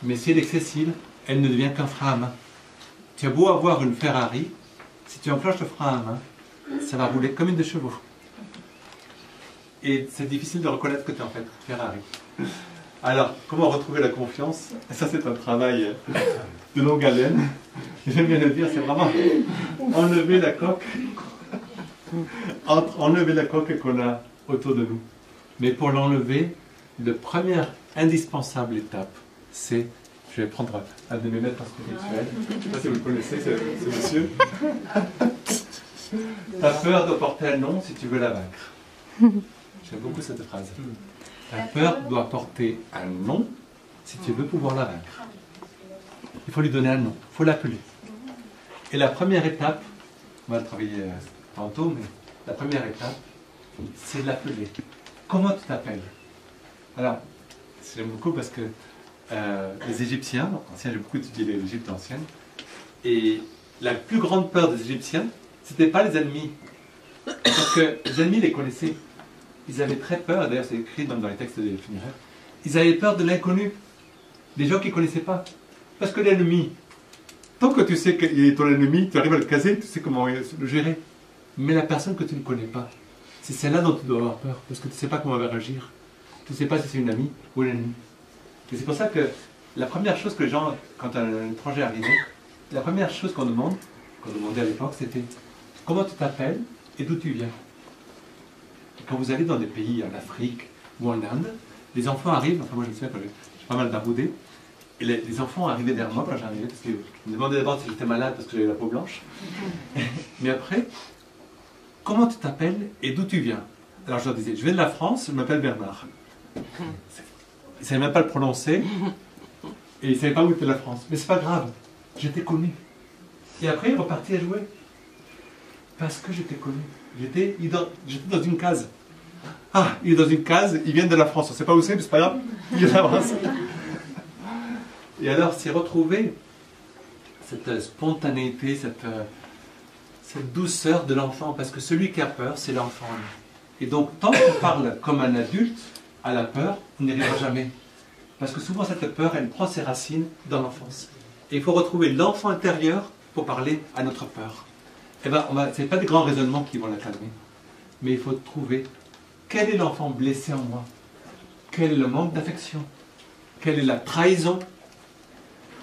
Mais si elle est excessive, elle ne devient qu'un frein à main. Tu as beau avoir une Ferrari, si tu enclenches le frein à main, ça va rouler comme une de chevaux. Et c'est difficile de reconnaître que tu es en fait Ferrari. Alors, comment retrouver la confiance? Ça, c'est un travail de longue haleine. J'aime bien le dire, c'est vraiment enlever la coque. Enlever la coque qu'on a autour de nous. Mais pour l'enlever, la première indispensable étape, c'est, je vais prendre un de mes maîtres spirituels, je ne sais pas si vous le connaissez, ce monsieur. Ta peur doit porter un nom si tu veux la vaincre. J'aime beaucoup cette phrase. Ta peur doit porter un nom si tu veux pouvoir la vaincre. Il faut lui donner un nom, il faut l'appeler. Et la première étape, on va travailler tantôt, mais la première étape, c'est de l'appeler. Comment tu t'appelles? Alors, j'aime beaucoup parce que les Égyptiens, anciens, j'ai beaucoup étudié l'Égypte ancienne, et la plus grande peur des Égyptiens, c'était pas les ennemis. Parce que les ennemis les connaissaient. Ils avaient très peur, d'ailleurs c'est écrit dans les textes des funéraires, ils avaient peur de l'inconnu, des gens qu'ils ne connaissaient pas. Parce que l'ennemi, tant que tu sais qu'il est ton ennemi, tu arrives à le caser, tu sais comment le gérer. Mais la personne que tu ne connais pas, c'est celle-là dont tu dois avoir peur, parce que tu ne sais pas comment elle va réagir. Tu ne sais pas si c'est une amie ou un ennemi. Et c'est pour ça que la première chose que les gens, quand un étranger arrivait, la première chose qu'on demandait à l'époque, c'était comment tu t'appelles et d'où tu viens. Et quand vous allez dans des pays en Afrique ou en Inde, les enfants arrivent, enfin moi je me souviens quand j'ai pas mal d'arboudé, et les enfants arrivaient vers moi quand j'arrivais, parce qu'ils me demandaient d'abord si j'étais malade parce que j'avais la peau blanche. Mais après, comment tu t'appelles et d'où tu viens? Alors je leur disais, je viens de la France, je m'appelle Bernard. Ils ne savaient même pas le prononcer, et ils ne savaient pas où était la France. Mais c'est pas grave, j'étais connu. Et après, ils repartaient à jouer. Parce que j'étais connu. J'étais dans une case. Ah, il est dans une case, ils viennent de la France. On ne sait pas où c'est, mais c'est pas grave. Il est de la France. Et alors, c'est retrouver cette spontanéité, cette douceur de l'enfant. Parce que celui qui a peur, c'est l'enfant. Et donc, tant qu'on parle comme un adulte à la peur, on n'y arrivera jamais. Parce que souvent, cette peur, elle prend ses racines dans l'enfance. Et il faut retrouver l'enfant intérieur pour parler à notre peur. Eh bien, ce n'est pas des grands raisonnements qui vont la calmer. Mais il faut trouver quel est l'enfant blessé en moi. Quel est le manque d'affection. Quelle est la trahison.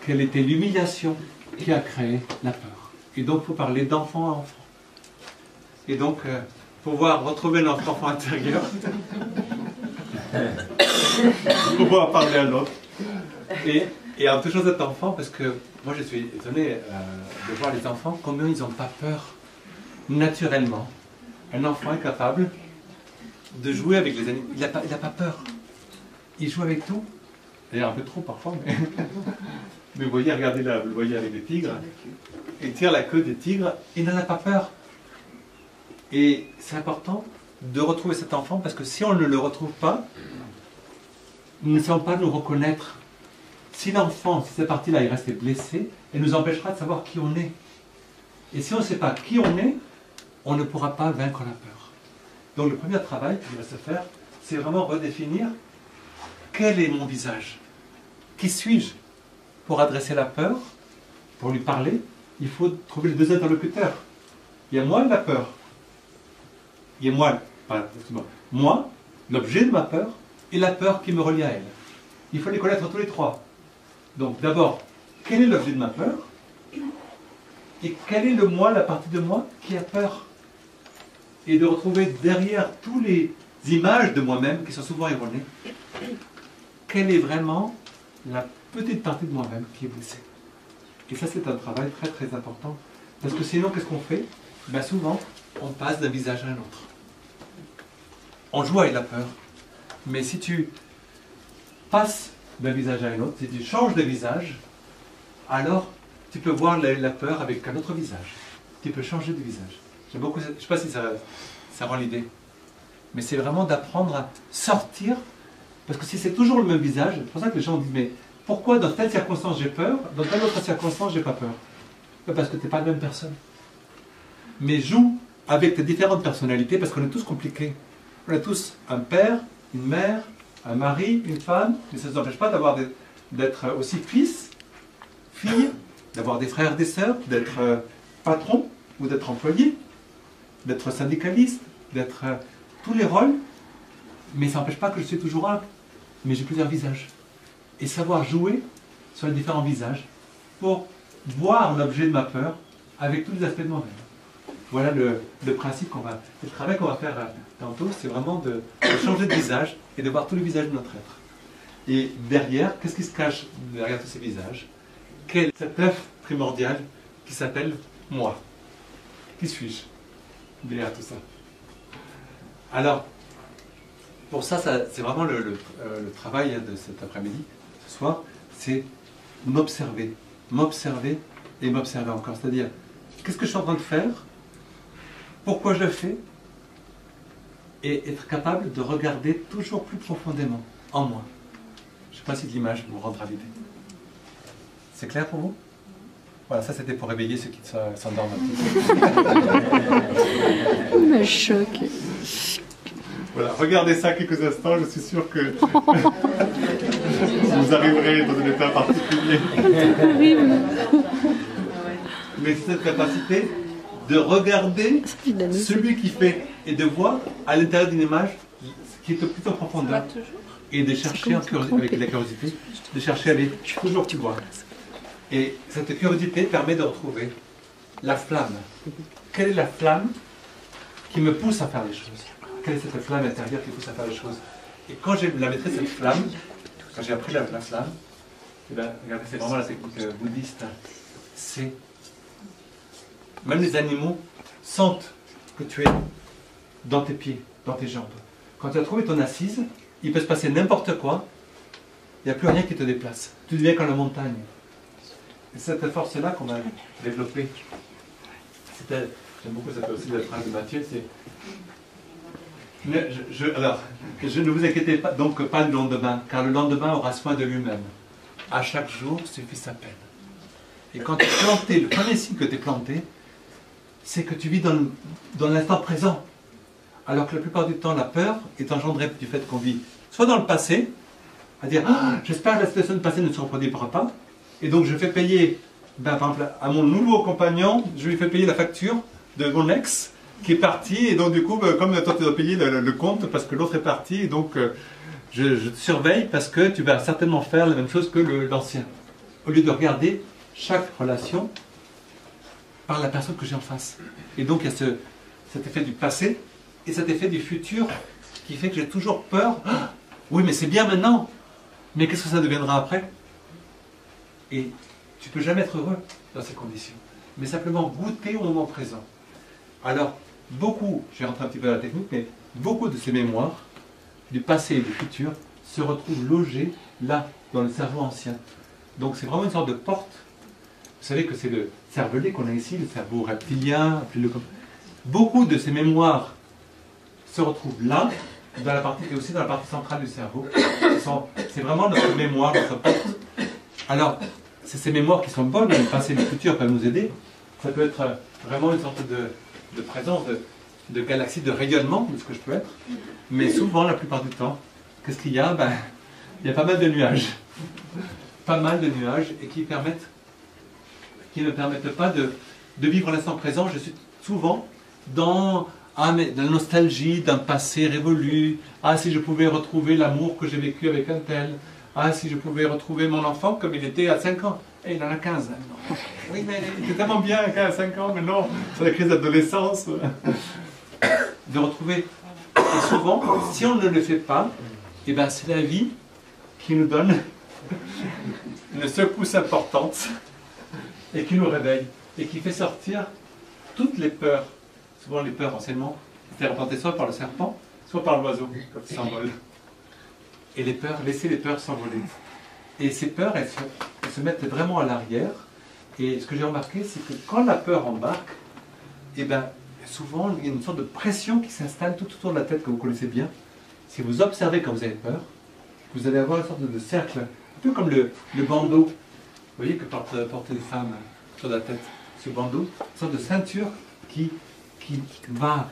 Quelle était l'humiliation qui a créé la peur. Et donc, il faut parler d'enfant à enfant. Et donc, pouvoir retrouver notre enfant intérieur, pouvoir parler à l'autre. Et en touchant cet enfant, parce que moi je suis étonné de voir les enfants, combien ils n'ont pas peur. Naturellement, un enfant est capable de jouer avec les animaux. Il n'a pas peur. Il joue avec tout. d'ailleurs un peu trop parfois, mais vous voyez, regardez là, vous le voyez avec les tigres, il tire la queue des tigres, il n'en a pas peur. Et c'est important de retrouver cet enfant, parce que si on ne le retrouve pas, nous ne savons pas nous reconnaître. Si l'enfant, si cette partie-là est restée blessée, elle nous empêchera de savoir qui on est. Et si on ne sait pas qui on est, on ne pourra pas vaincre la peur. Donc le premier travail qui va se faire, c'est vraiment redéfinir quel est mon visage. Qui suis-je? Pour adresser la peur, pour lui parler, il faut trouver les deux interlocuteurs. Il y a moi et la peur. Il y a moi, l'objet de ma peur, et la peur qui me relie à elle. Il faut les connaître tous les trois. Donc d'abord, quel est l'objet de ma peur? Et quel est le moi, la partie de moi qui a peur? Et de retrouver derrière toutes les images de moi-même, qui sont souvent erronées, quelle est vraiment la petite partie de moi-même qui est blessée. Et ça, c'est un travail très très important. Parce que sinon, qu'est-ce qu'on fait? Ben souvent, on passe d'un visage à un autre. On joue avec la peur. Mais si tu passes d'un visage à un autre, si tu changes de visage, alors tu peux voir la peur avec un autre visage. Tu peux changer de visage. J'aime beaucoup, je ne sais pas si ça rend l'idée. Mais c'est vraiment d'apprendre à sortir. Parce que si c'est toujours le même visage, c'est pour ça que les gens disent, mais pourquoi dans telle circonstance j'ai peur, dans telle autre circonstance j'ai pas peur? Parce que tu n'es pas la même personne. Mais joue avec tes différentes personnalités, parce qu'on est tous compliqués. On a tous un père, une mère, un mari, une femme, mais ça ne nous empêche pas d'être aussi fils, fille, d'avoir des frères, des sœurs, d'être patron ou d'être employé, d'être syndicaliste, d'être tous les rôles, mais ça n'empêche pas que je suis toujours un, mais j'ai plusieurs visages. Et savoir jouer sur les différents visages pour voir l'objet de ma peur avec tous les aspects de moi-même. Voilà le principe le travail qu'on va faire tantôt, c'est vraiment de changer de visage et de voir tous les visages de notre être. Et derrière, qu'est-ce qui se cache derrière tous ces visages? Quel est cet œuf primordial qui s'appelle moi? Qui suis-je derrière tout ça? Alors, pour ça, c'est vraiment le travail de cet après-midi, ce soir, c'est m'observer et m'observer encore. C'est-à-dire, qu'est-ce que je suis en train de faire? Pourquoi je le fais? Et être capable de regarder toujours plus profondément en moi. Je ne sais pas si l'image vous rendra l'idée. C'est clair pour vous? Voilà, ça c'était pour réveiller ceux qui s'endorment un petit peu. Me choque. Voilà, regardez ça quelques instants, je suis sûr que vous arriverez dans un état particulier. Mais c'est cette capacité de regarder celui qui fait et de voir à l'intérieur d'une image qui est plutôt en profondeur et de chercher avec la curiosité, de chercher à aller toujours plus loin. Et cette curiosité permet de retrouver la flamme. Quelle est la flamme qui me pousse à faire les choses? Quelle est cette flamme intérieure qui pousse à faire les choses? Et quand j'ai la maîtrise de cette flamme, quand j'ai appris la flamme, et bien, regardez, c'est vraiment la technique bouddhiste. C'est même les animaux sentent que tu es dans tes pieds, dans tes jambes. Quand tu as trouvé ton assise, il peut se passer n'importe quoi, il n'y a plus rien qui te déplace. Tu deviens comme la montagne. Et cette force-là qu'on a développée, j'aime beaucoup cette aussi la phrase de Matthieu, c'est alors, je ne vous inquiétez pas, donc pas le lendemain, car le lendemain aura soin de lui-même. À chaque jour suffit sa peine. Et quand tu es planté, le premier signe que tu es planté, c'est que tu vis dans l'instant présent. Alors que la plupart du temps, la peur est engendrée du fait qu'on vit soit dans le passé, à dire ah, j'espère que la situation passée ne se reproduira pas, et donc je fais payer, par exemple, à mon nouveau compagnon, je lui fais payer la facture de mon ex, qui est parti, et donc du coup, comme toi tu dois payer le compte parce que l'autre est parti, et donc je te surveille parce que tu vas certainement faire la même chose que l'ancien. Au lieu de regarder chaque relation par la personne que j'ai en face. Et donc il y a cet effet du passé et cet effet du futur qui fait que j'ai toujours peur. Ah, oui, mais c'est bien maintenant, mais qu'est-ce que ça deviendra après? Et tu ne peux jamais être heureux dans ces conditions, mais simplement goûter au moment présent. Alors, beaucoup, je vais rentrer un petit peu dans la technique, mais beaucoup de ces mémoires, du passé et du futur, se retrouvent logées là, dans le cerveau ancien. Donc c'est vraiment une sorte de porte. Vous savez que c'est le cervelet qu'on a ici, le cerveau reptilien. Beaucoup de ces mémoires se retrouvent là, dans la partie, et aussi dans la partie centrale du cerveau. C'est vraiment notre mémoire, notre porte. Alors, c'est ces mémoires qui sont bonnes, le passé et le futur peuvent nous aider. Ça peut être vraiment une sorte de présence, de galaxie, de rayonnement de ce que je peux être. Mais souvent, la plupart du temps, qu'est-ce qu'il y a? Il y a pas mal de nuages. Pas mal de nuages et qui ne permettent pas de vivre l'instant présent. Je suis souvent dans la nostalgie d'un passé révolu. Ah, si je pouvais retrouver l'amour que j'ai vécu avec un tel. Ah, si je pouvais retrouver mon enfant comme il était à 5 ans. Et il en a 15. Non. Oui, mais il était tellement bien à 5 ans, mais non, c'est la crise d'adolescence. De retrouver. Et souvent, si on ne le fait pas, eh ben, c'est la vie qui nous donne une secousse importante et qui nous réveille et qui fait sortir toutes les peurs. Souvent les peurs anciennement étaient représentées soit par le serpent, soit par l'oiseau quand il s'envole. Et les peurs, laisser les peurs s'envoler. Et ces peurs, elles se mettent vraiment à l'arrière. Et ce que j'ai remarqué, c'est que quand la peur embarque, eh ben, souvent il y a une sorte de pression qui s'installe tout autour de la tête que vous connaissez bien. Si vous observez quand vous avez peur, vous allez avoir une sorte de cercle, un peu comme le bandeau, vous voyez, que portent les femmes sur la tête. Ce bandeau, une sorte de ceinture qui va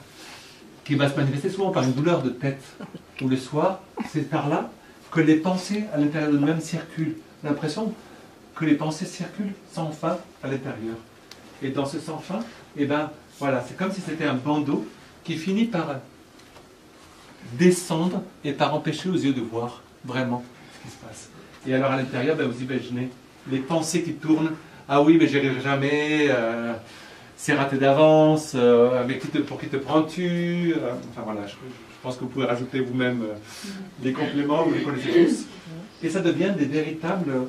se manifester souvent par une douleur de tête. Ou le soir, c'est par là que les pensées à l'intérieur de nous-mêmes circulent. On a l'impression que les pensées circulent sans fin à l'intérieur. Et dans ce sans fin, eh ben, voilà, c'est comme si c'était un bandeau qui finit par descendre et par empêcher aux yeux de voir vraiment ce qui se passe. Et alors à l'intérieur, ben, vous imaginez les pensées qui tournent. Ah oui, mais j'y arriverai jamais, c'est raté d'avance, pour qui te prends-tu, enfin voilà, je pense que vous pouvez rajouter vous-même des compléments, vous les connaissez tous. Et ça devient un véritable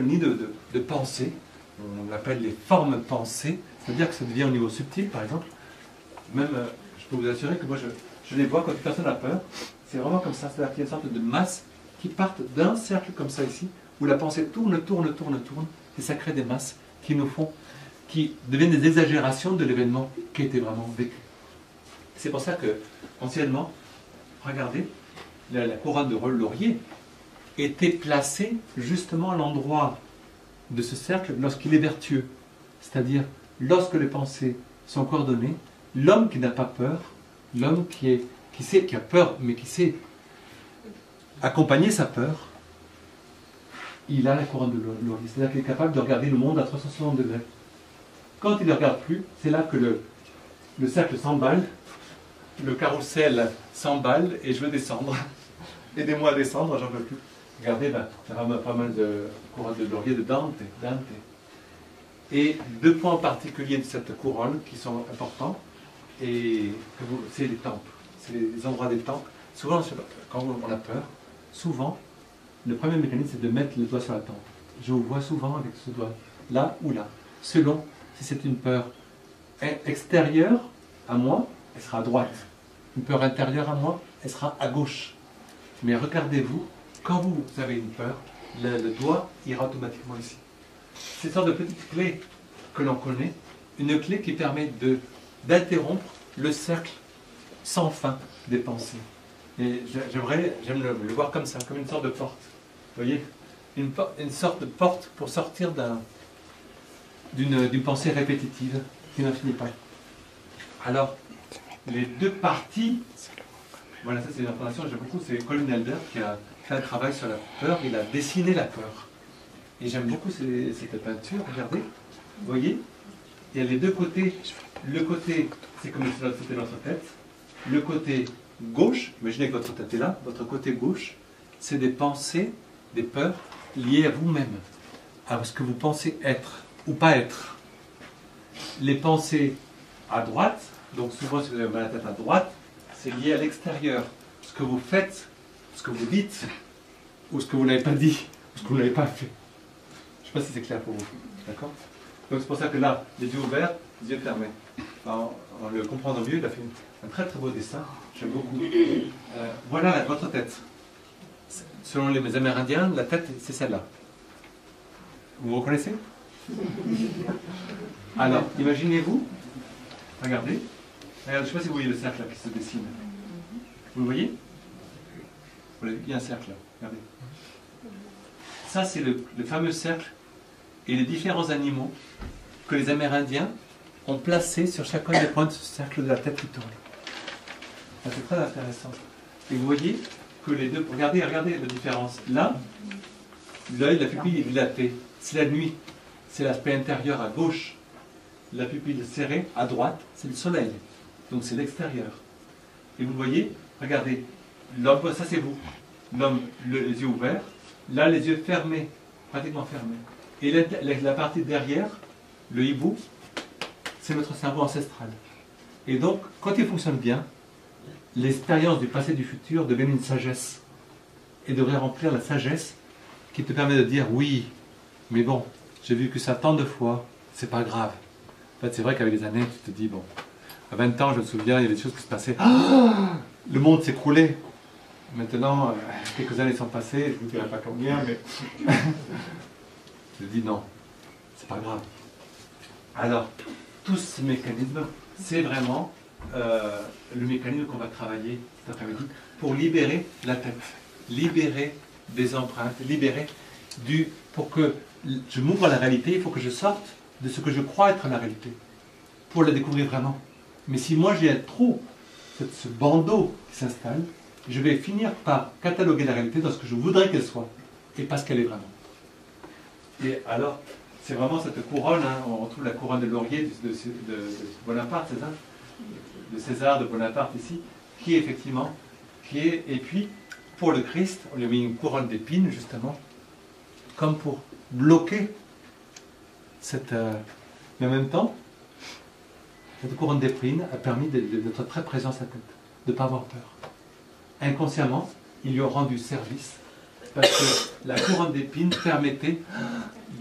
nid de pensées. On l'appelle les formes pensées, c'est-à-dire que ça devient au niveau subtil, par exemple. Même, je peux vous assurer que moi, je les vois quand une personne a peur, c'est vraiment comme ça, c'est-à-dire qu'il y a une sorte de masse qui partent d'un cercle comme ça ici, où la pensée tourne, et ça crée des masses qui deviennent des exagérations de l'événement qui a été vraiment vécu. C'est pour ça que, anciennement, regardez, la couronne de laurier était placée justement à l'endroit de ce cercle lorsqu'il est vertueux. C'est-à-dire, lorsque les pensées sont coordonnées, l'homme qui n'a pas peur, l'homme qui a peur, mais qui sait accompagner sa peur, il a la couronne de laurier. C'est-à-dire qu'il est capable de regarder le monde à 360 degrés. Quand il ne regarde plus, c'est là que le cercle s'emballe, le carrousel s'emballe et je veux descendre. Aidez-moi à descendre, j'en peux plus. Regardez, là, il y a pas mal de couronnes de laurier de Dante. Et deux points en particulier de cette couronne qui sont importants, et c'est les tempes. C'est les endroits des tempes. Souvent, quand on a peur, souvent, le premier mécanisme, c'est de mettre le doigt sur la tempe. Je vous vois souvent avec ce doigt, là ou là, selon si c'est une peur extérieure à moi, elle sera à droite. Une peur intérieure à moi, elle sera à gauche. Mais regardez-vous, quand vous avez une peur, le doigt ira automatiquement ici. C'est une sorte de petite clé que l'on connaît, une clé qui permet d'interrompre le cercle sans fin des pensées. Et j'aime le voir comme ça, comme une sorte de porte. Vous voyez, une sorte de porte pour sortir d'une pensée répétitive qui n'en finit pas. Alors, les deux parties, voilà, ça c'est une information que j'aime beaucoup, c'est Colin Elder qui a fait un travail sur la peur, il a dessiné la peur. Et j'aime beaucoup cette peinture, regardez, vous voyez, il y a les deux côtés. Le côté, c'est comme si c'était notre tête. Le côté gauche, imaginez que votre tête est là, votre côté gauche, c'est des pensées, des peurs liées à vous-même, à ce que vous pensez être ou pas être. Les pensées à droite, donc souvent si vous avez mal à la tête à droite, c'est lié à l'extérieur. Ce que vous faites, ce que vous dites, ou ce que vous n'avez pas dit, ou ce que vous n'avez pas fait. Je ne sais pas si c'est clair pour vous. D'accord ? Donc c'est pour ça que là, les yeux ouverts, les yeux fermés. En le comprenant mieux, il a fait un très très beau dessin. J'aime beaucoup. Voilà votre tête. selon les Amérindiens, la tête, c'est celle-là. Vous reconnaissez? Alors, imaginez-vous, regardez, je ne sais pas si vous voyez le cercle là, qui se dessine. Vous le voyez? Il y a un cercle là, regardez. Ça, c'est le fameux cercle et les différents animaux que les Amérindiens ont placés sur chacun des points de ce cercle de la tête qui tourne. C'est très intéressant. Et vous voyez que les deux... Regardez la différence. Là, l'œil, la pupille est dilatée. C'est la nuit. C'est l'aspect intérieur à gauche. La pupille serrée à droite, c'est le soleil. Donc c'est l'extérieur. Et vous voyez, regardez, l'homme, ça c'est vous. L'homme, les yeux ouverts. Là, les yeux fermés, pratiquement fermés. Et la partie derrière, le hibou, c'est notre cerveau ancestral. Et donc, quand il fonctionne bien, l'expérience du passé et du futur devient une sagesse. Et devrait remplir la sagesse qui te permet de dire oui, mais bon, j'ai vécu ça tant de fois, c'est pas grave. En fait, c'est vrai qu'avec les années, tu te dis, bon, à 20 ans, je me souviens, il y avait des choses qui se passaient. Le monde s'écroulait. Maintenant, quelques années sont passées, je ne vous dirai pas combien, mais je dis non, c'est pas grave. Alors, tous ces mécanismes, c'est vraiment le mécanisme qu'on va travailler cet après-midi pour libérer la tête, libérer des empreintes, libérer pour que je m'ouvre à la réalité, il faut que je sorte de ce que je crois être la réalité, pour la découvrir vraiment. Mais si moi j'ai trop ce bandeau qui s'installe, je vais finir par cataloguer la réalité dans ce que je voudrais qu'elle soit, et pas ce qu'elle est vraiment. Et alors, c'est vraiment cette couronne, hein, on retrouve la couronne de laurier de Bonaparte, c'est ça? De César, de Bonaparte ici, qui est effectivement, et puis, pour le Christ, on lui a mis une couronne d'épines, justement, comme pour bloquer cette... mais en même temps, cette couronne d'épines a permis d'être très présent à sa tête, de ne pas avoir peur. Inconsciemment, il lui a rendu service, parce que la couronne d'épines permettait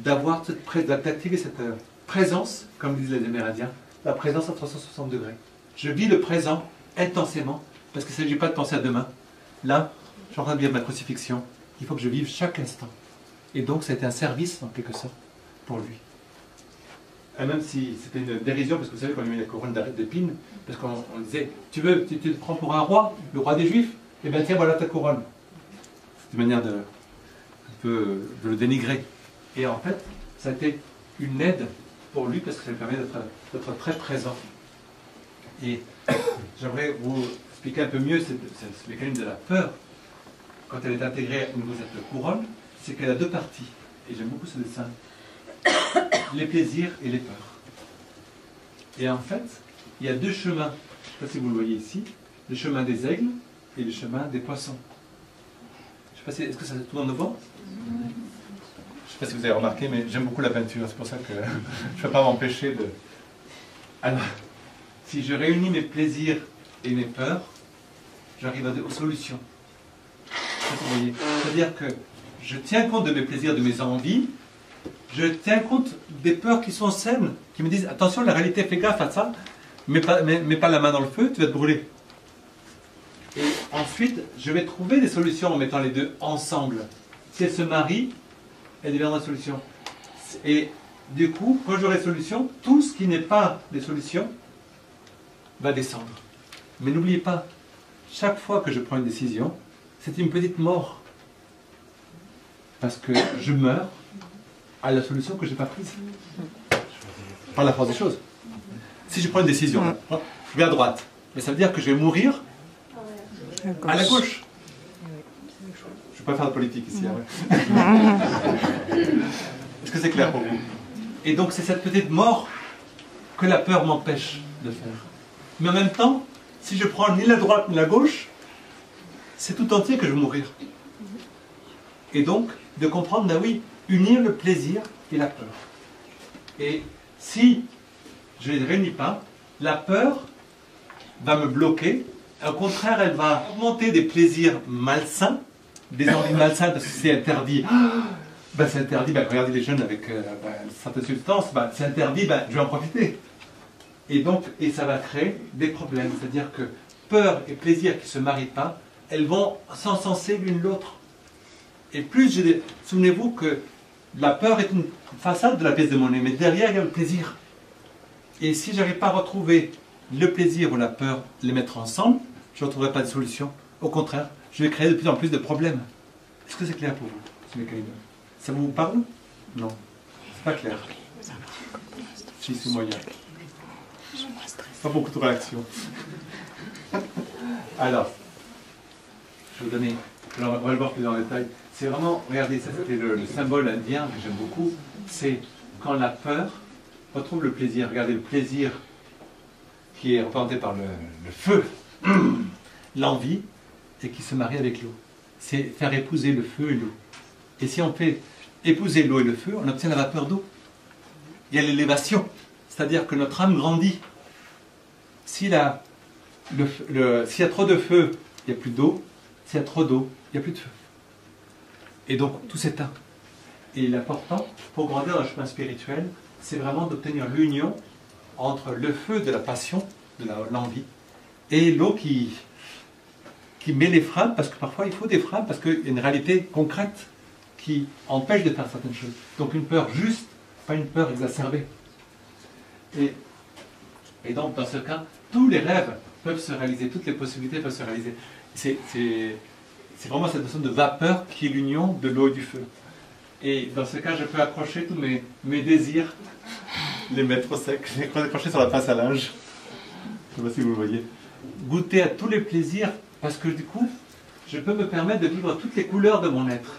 d'activer cette présence, comme disent les Amérindiens, la présence à 360 degrés. Je vis le présent intensément, parce qu'il ne s'agit pas de penser à demain. Là, je suis en train de vivre ma crucifixion. Il faut que je vive chaque instant. Et donc, ça a été un service, en quelque sorte, pour lui. Et même si c'était une dérision, parce que vous savez qu'on lui met la couronne d'épines, parce qu'on disait, tu te prends pour un roi, le roi des Juifs? Eh bien tiens, voilà ta couronne. C'est une manière de le dénigrer. Et en fait, ça a été une aide pour lui, parce que ça lui permet d'être très présent. Et j'aimerais vous expliquer un peu mieux ce mécanisme de la peur, quand elle est intégrée au niveau de cette couronne, c'est qu'elle a deux parties. Et j'aime beaucoup ce dessin. Les plaisirs et les peurs. Et en fait, il y a deux chemins. Je ne sais pas si vous le voyez ici. Le chemin des aigles et le chemin des poissons. Je ne sais pas si... Est-ce que ça tout le monde le voit? Je ne sais pas si vous avez remarqué, mais j'aime beaucoup la peinture. C'est pour ça que je ne peux pas m'empêcher de... Alors, si je réunis mes plaisirs et mes peurs, j'arrive aux solutions. Vous voyez. C'est-à-dire que je tiens compte de mes plaisirs, de mes envies, je tiens compte des peurs qui sont saines, qui me disent attention, la réalité, fais gaffe à ça, mets pas la main dans le feu, tu vas te brûler. Et ensuite, je vais trouver des solutions en mettant les deux ensemble. Si elles se marient, elles deviendront des solutions. Et du coup, quand j'aurai des solutions, tout ce qui n'est pas des solutions va descendre. Mais n'oubliez pas, chaque fois que je prends une décision, c'est une petite mort. Parce que je meurs à la solution que je n'ai pas prise. Par la force des choses. Si je prends une décision, je vais à droite, mais ça veut dire que je vais mourir à la gauche. Je ne vais pas faire de politique ici. Hein, ouais. Est-ce que c'est clair pour vous? Et donc c'est cette petite mort que la peur m'empêche de faire. Mais en même temps, si je prends ni la droite ni la gauche, c'est tout entier que je vais mourir. Et donc, de comprendre, ben oui, unir le plaisir et la peur. Et si je ne les réunis pas, la peur va me bloquer. Au contraire, elle va augmenter des plaisirs malsains, des envies malsaines, parce que c'est interdit. Ben, c'est interdit, ben, regardez les jeunes avec certaines substances, ben, c'est interdit, ben, je vais en profiter. Et donc, ça va créer des problèmes. C'est-à-dire que peur et plaisir qui ne se marient pas, elles vont s'encenser l'une l'autre. Et plus souvenez-vous que la peur est une façade de la pièce de monnaie, mais derrière il y a le plaisir. Et si je n'arrive pas à retrouver le plaisir ou la peur, les mettre ensemble, je ne retrouverai pas de solution. Au contraire, je vais créer de plus en plus de problèmes. Est-ce que c'est clair pour vous, ce mécanisme? Ça vous parle? Non. C'est pas clair. Si, c'est moyen. Pas beaucoup de réactions. Alors, je vais vous donner, alors on va le voir plus en détail. C'est vraiment, regardez, ça c'était le symbole indien que j'aime beaucoup. C'est quand la peur retrouve le plaisir. Regardez le plaisir qui est représenté par le feu, l'envie, et qui se marie avec l'eau. C'est faire épouser le feu et l'eau. Et si on fait épouser l'eau et le feu, on obtient la vapeur d'eau. Il y a l'élévation, c'est-à-dire que notre âme grandit. S'il y a trop de feu, il n'y a plus d'eau. S'il y a trop d'eau, il n'y a plus de feu. Et donc, tout s'éteint. Et l'important, pour grandir dans le chemin spirituel, c'est vraiment d'obtenir l'union entre le feu de la passion, de l'envie, et l'eau qui met les freins, parce que parfois il faut des freins, parce qu'il y a une réalité concrète qui empêche de faire certaines choses. Donc une peur juste, pas une peur exacerbée. Et donc, dans ce cas, tous les rêves peuvent se réaliser, toutes les possibilités peuvent se réaliser. C'est vraiment cette notion de vapeur qui est l'union de l'eau et du feu. Et dans ce cas, je peux accrocher tous mes désirs, les mettre au sec, les accrocher sur la pince à linge. Je ne sais pas si vous le voyez. Goûter à tous les plaisirs, parce que du coup, je peux me permettre de vivre toutes les couleurs de mon être.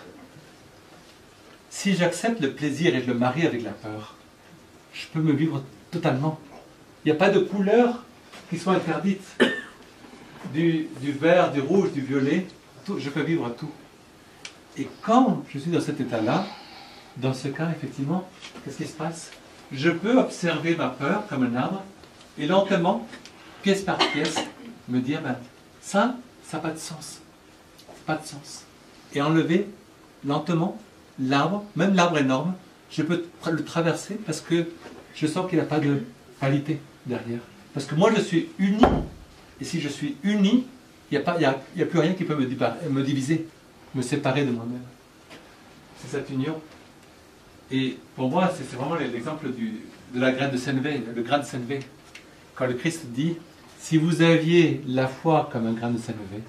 Si j'accepte le plaisir et je le marie avec la peur, je peux me vivre totalement. Il n'y a pas de couleurs qui sont interdites. Du vert, du rouge, du violet, tout, je peux vivre tout. Et quand je suis dans cet état-là, dans ce cas, effectivement, qu'est-ce qui se passe? Je peux observer ma peur comme un arbre et lentement, pièce par pièce, me dire, ben, ça n'a pas de sens. Pas de sens. Et enlever lentement l'arbre, même l'arbre énorme, je peux le traverser parce que je sens qu'il n'a pas de qualité derrière. Parce que moi, je suis uni. Et si je suis uni, il n'y a plus rien qui peut me diviser, me séparer de moi-même. C'est cette union. Et pour moi, c'est vraiment l'exemple de la graine de Senvey, le grain de Senvey. Quand le Christ dit, si vous aviez la foi comme un grain de Senvey,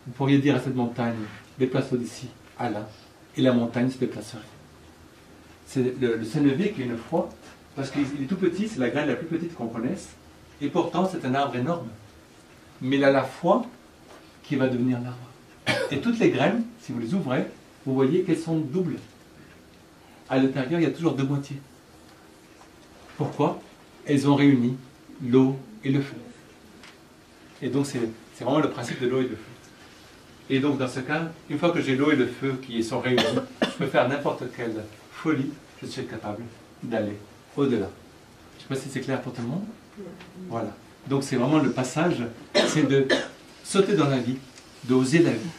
vous pourriez dire à cette montagne, déplace-toi d'ici à là, et la montagne se déplacerait. C'est le Senvey qui a une foi, parce qu'il est tout petit, c'est la graine la plus petite qu'on connaisse, et pourtant c'est un arbre énorme. Mais il a la foi qui va devenir l'arbre. Et toutes les graines, si vous les ouvrez, vous voyez qu'elles sont doubles. À l'intérieur, il y a toujours deux moitiés. Pourquoi? Elles ont réuni l'eau et le feu. Et donc c'est vraiment le principe de l'eau et du feu. Et donc dans ce cas, une fois que j'ai l'eau et le feu qui sont réunis, je peux faire n'importe quelle folie, je suis capable d'aller au-delà. Je ne sais pas si c'est clair pour tout le monde. Voilà. Donc c'est vraiment le passage, c'est de sauter dans la vie, d'oser la vie,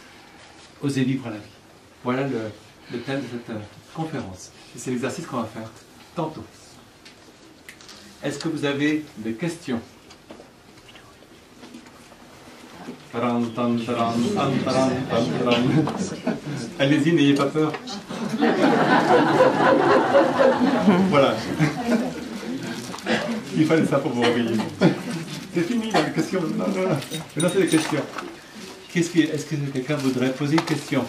oser vivre la vie. Voilà le thème de cette conférence. Et c'est l'exercice qu'on va faire tantôt. Est-ce que vous avez des questions? Allez-y, n'ayez pas peur. Voilà. Il fallait ça pour vous réveiller. C'est fini, les questions. Non. Maintenant, c'est les questions. Est-ce que quelqu'un voudrait poser une question?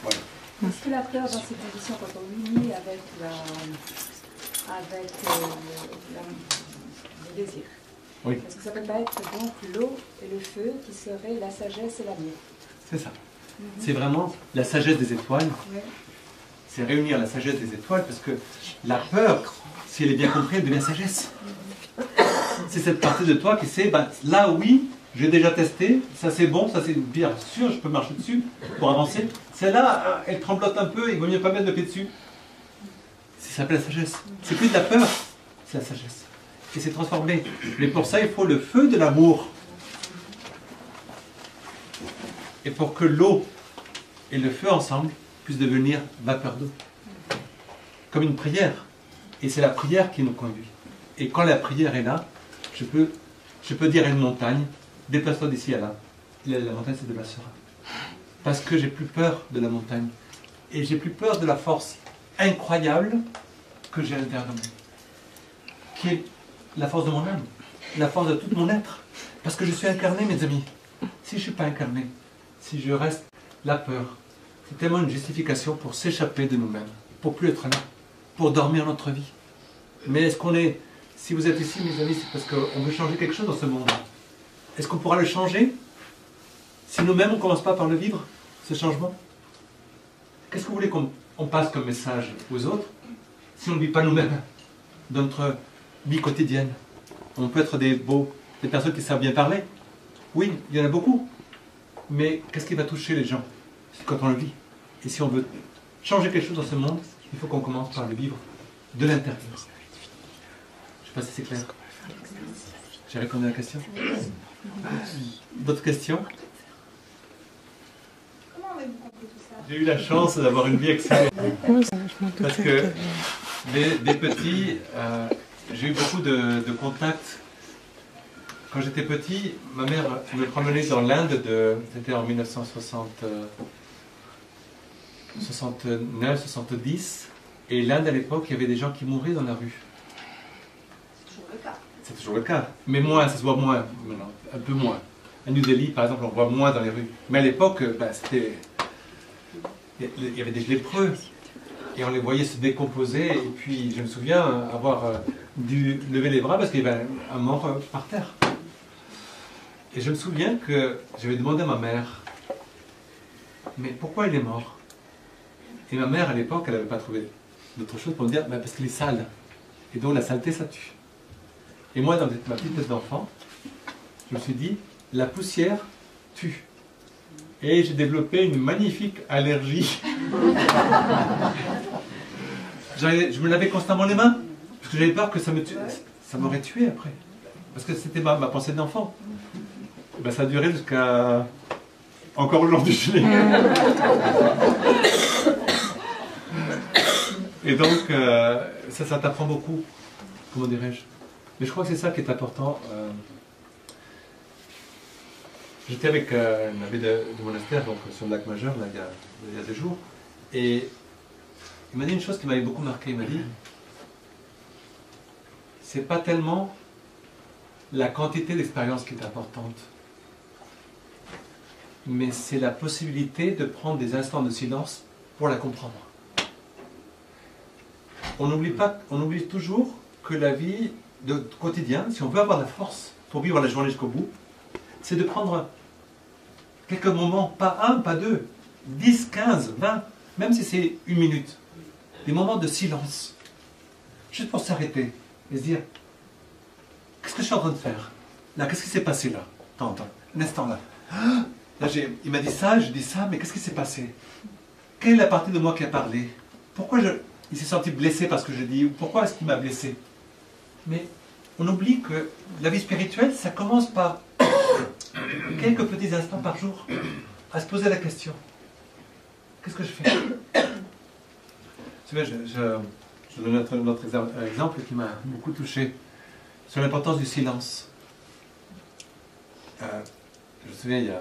Voilà. Est-ce que la peur dans cette position, quand on unit avec le désir, oui. Est-ce que ça peut pas être donc l'eau et le feu qui seraient la sagesse et l'amour? C'est ça. C'est vraiment la sagesse des étoiles. Oui. C'est réunir la sagesse des étoiles, parce que la peur, si elle est bien comprise, elle devient sagesse. C'est cette partie de toi qui sait, ben, là oui, j'ai déjà testé, ça c'est bon, ça c'est bien sûr, je peux marcher dessus pour avancer. Celle-là, elle tremblote un peu, il vaut mieux pas mettre le pied dessus. Ça s'appelle la sagesse. C'est plus de la peur, c'est la sagesse. Et c'est transformé. Mais pour ça, il faut le feu de l'amour. Et pour que l'eau et le feu ensemble puissent devenir vapeur d'eau. Comme une prière. Et c'est la prière qui nous conduit. Et quand la prière est là, je peux dire à une montagne, déplace-toi d'ici à là. Et la montagne se déplacera. parce que j'ai plus peur de la montagne. Et j'ai plus peur de la force incroyable que j'ai à l'intérieur de moi. Qui est la force de mon âme, la force de tout mon être. Parce que je suis incarné, mes amis. Si je ne suis pas incarné, si je reste la peur, c'est tellement une justification pour s'échapper de nous-mêmes, pour plus être là, pour dormir notre vie. Mais est-ce qu'on est... Si vous êtes ici, mes amis, c'est parce qu'on veut changer quelque chose dans ce monde. Est-ce qu'on pourra le changer si nous-mêmes, on ne commence pas par le vivre, ce changement? Qu'est-ce que vous voulez qu'on passe comme message aux autres si on ne vit pas nous-mêmes dans notre vie quotidienne? On peut être des personnes qui savent bien parler. Oui, il y en a beaucoup. Mais qu'est-ce qui va toucher les gens? C'est quand on le vit. Et si on veut changer quelque chose dans ce monde, il faut qu'on commence par le vivre de l'intérieur. Je ne sais pas si c'est clair. J'ai répondu à la question. D'autres questions? Comment avez-vous compris tout ça? J'ai eu la chance d'avoir une vie excellente. Parce que des petits, j'ai eu beaucoup de contacts. Quand j'étais petit, ma mère me promenait dans l'Inde, c'était en 1969, 70, et l'Inde à l'époque, il y avait des gens qui mouraient dans la rue. C'est toujours le cas. C'est toujours le cas, mais moins, ça se voit moins maintenant, un peu moins. À New Delhi, par exemple, on voit moins dans les rues. Mais à l'époque, il y avait des lépreux, et on les voyait se décomposer, et puis je me souviens avoir dû lever les bras parce qu'il y avait un mort par terre. Et je me souviens que j'avais demandé à ma mère, mais pourquoi il est mort? Et ma mère, à l'époque, elle n'avait pas trouvé d'autre chose pour me dire, parce qu'il est sale. Et donc la saleté, ça tue. Et moi, dans ma petite tête d'enfant, je me suis dit, la poussière tue. Et j'ai développé une magnifique allergie. Je me lavais constamment les mains, parce que j'avais peur que ça m'aurait tué après. Parce que c'était ma pensée d'enfant. Ça a duré jusqu'à... Encore aujourd'hui. Et donc, ça t'apprend beaucoup, comment dirais-je. Mais je crois que c'est ça qui est important. J'étais avec un abbé de monastère, donc sur le lac Majeur, là, il y a 2 jours, et il m'a dit une chose qui m'avait beaucoup marqué. Il m'a dit, c'est pas tellement la quantité d'expérience qui est importante, mais c'est la possibilité de prendre des instants de silence pour la comprendre. On oublie toujours que la vie quotidienne, si on veut avoir de la force pour vivre la journée jusqu'au bout, c'est de prendre quelques moments, pas 1, pas 2, 10, 15, 20, même si c'est 1 minute, des moments de silence, juste pour s'arrêter et se dire, qu'est-ce que je suis en train de faire? Là, qu'est-ce qui s'est passé là? Attends, un instant là. Là, il m'a dit ça, je dis ça, mais qu'est-ce qui s'est passé? Quelle est la partie de moi qui a parlé? Pourquoi il s'est senti blessé parce que je dis? Ou pourquoi est-ce qu'il m'a blessé? Mais on oublie que la vie spirituelle, ça commence par quelques petits instants par jour à se poser la question. Qu'est-ce que je fais? Je donne un autre exemple qui m'a beaucoup touché sur l'importance du silence. Je me souviens, il y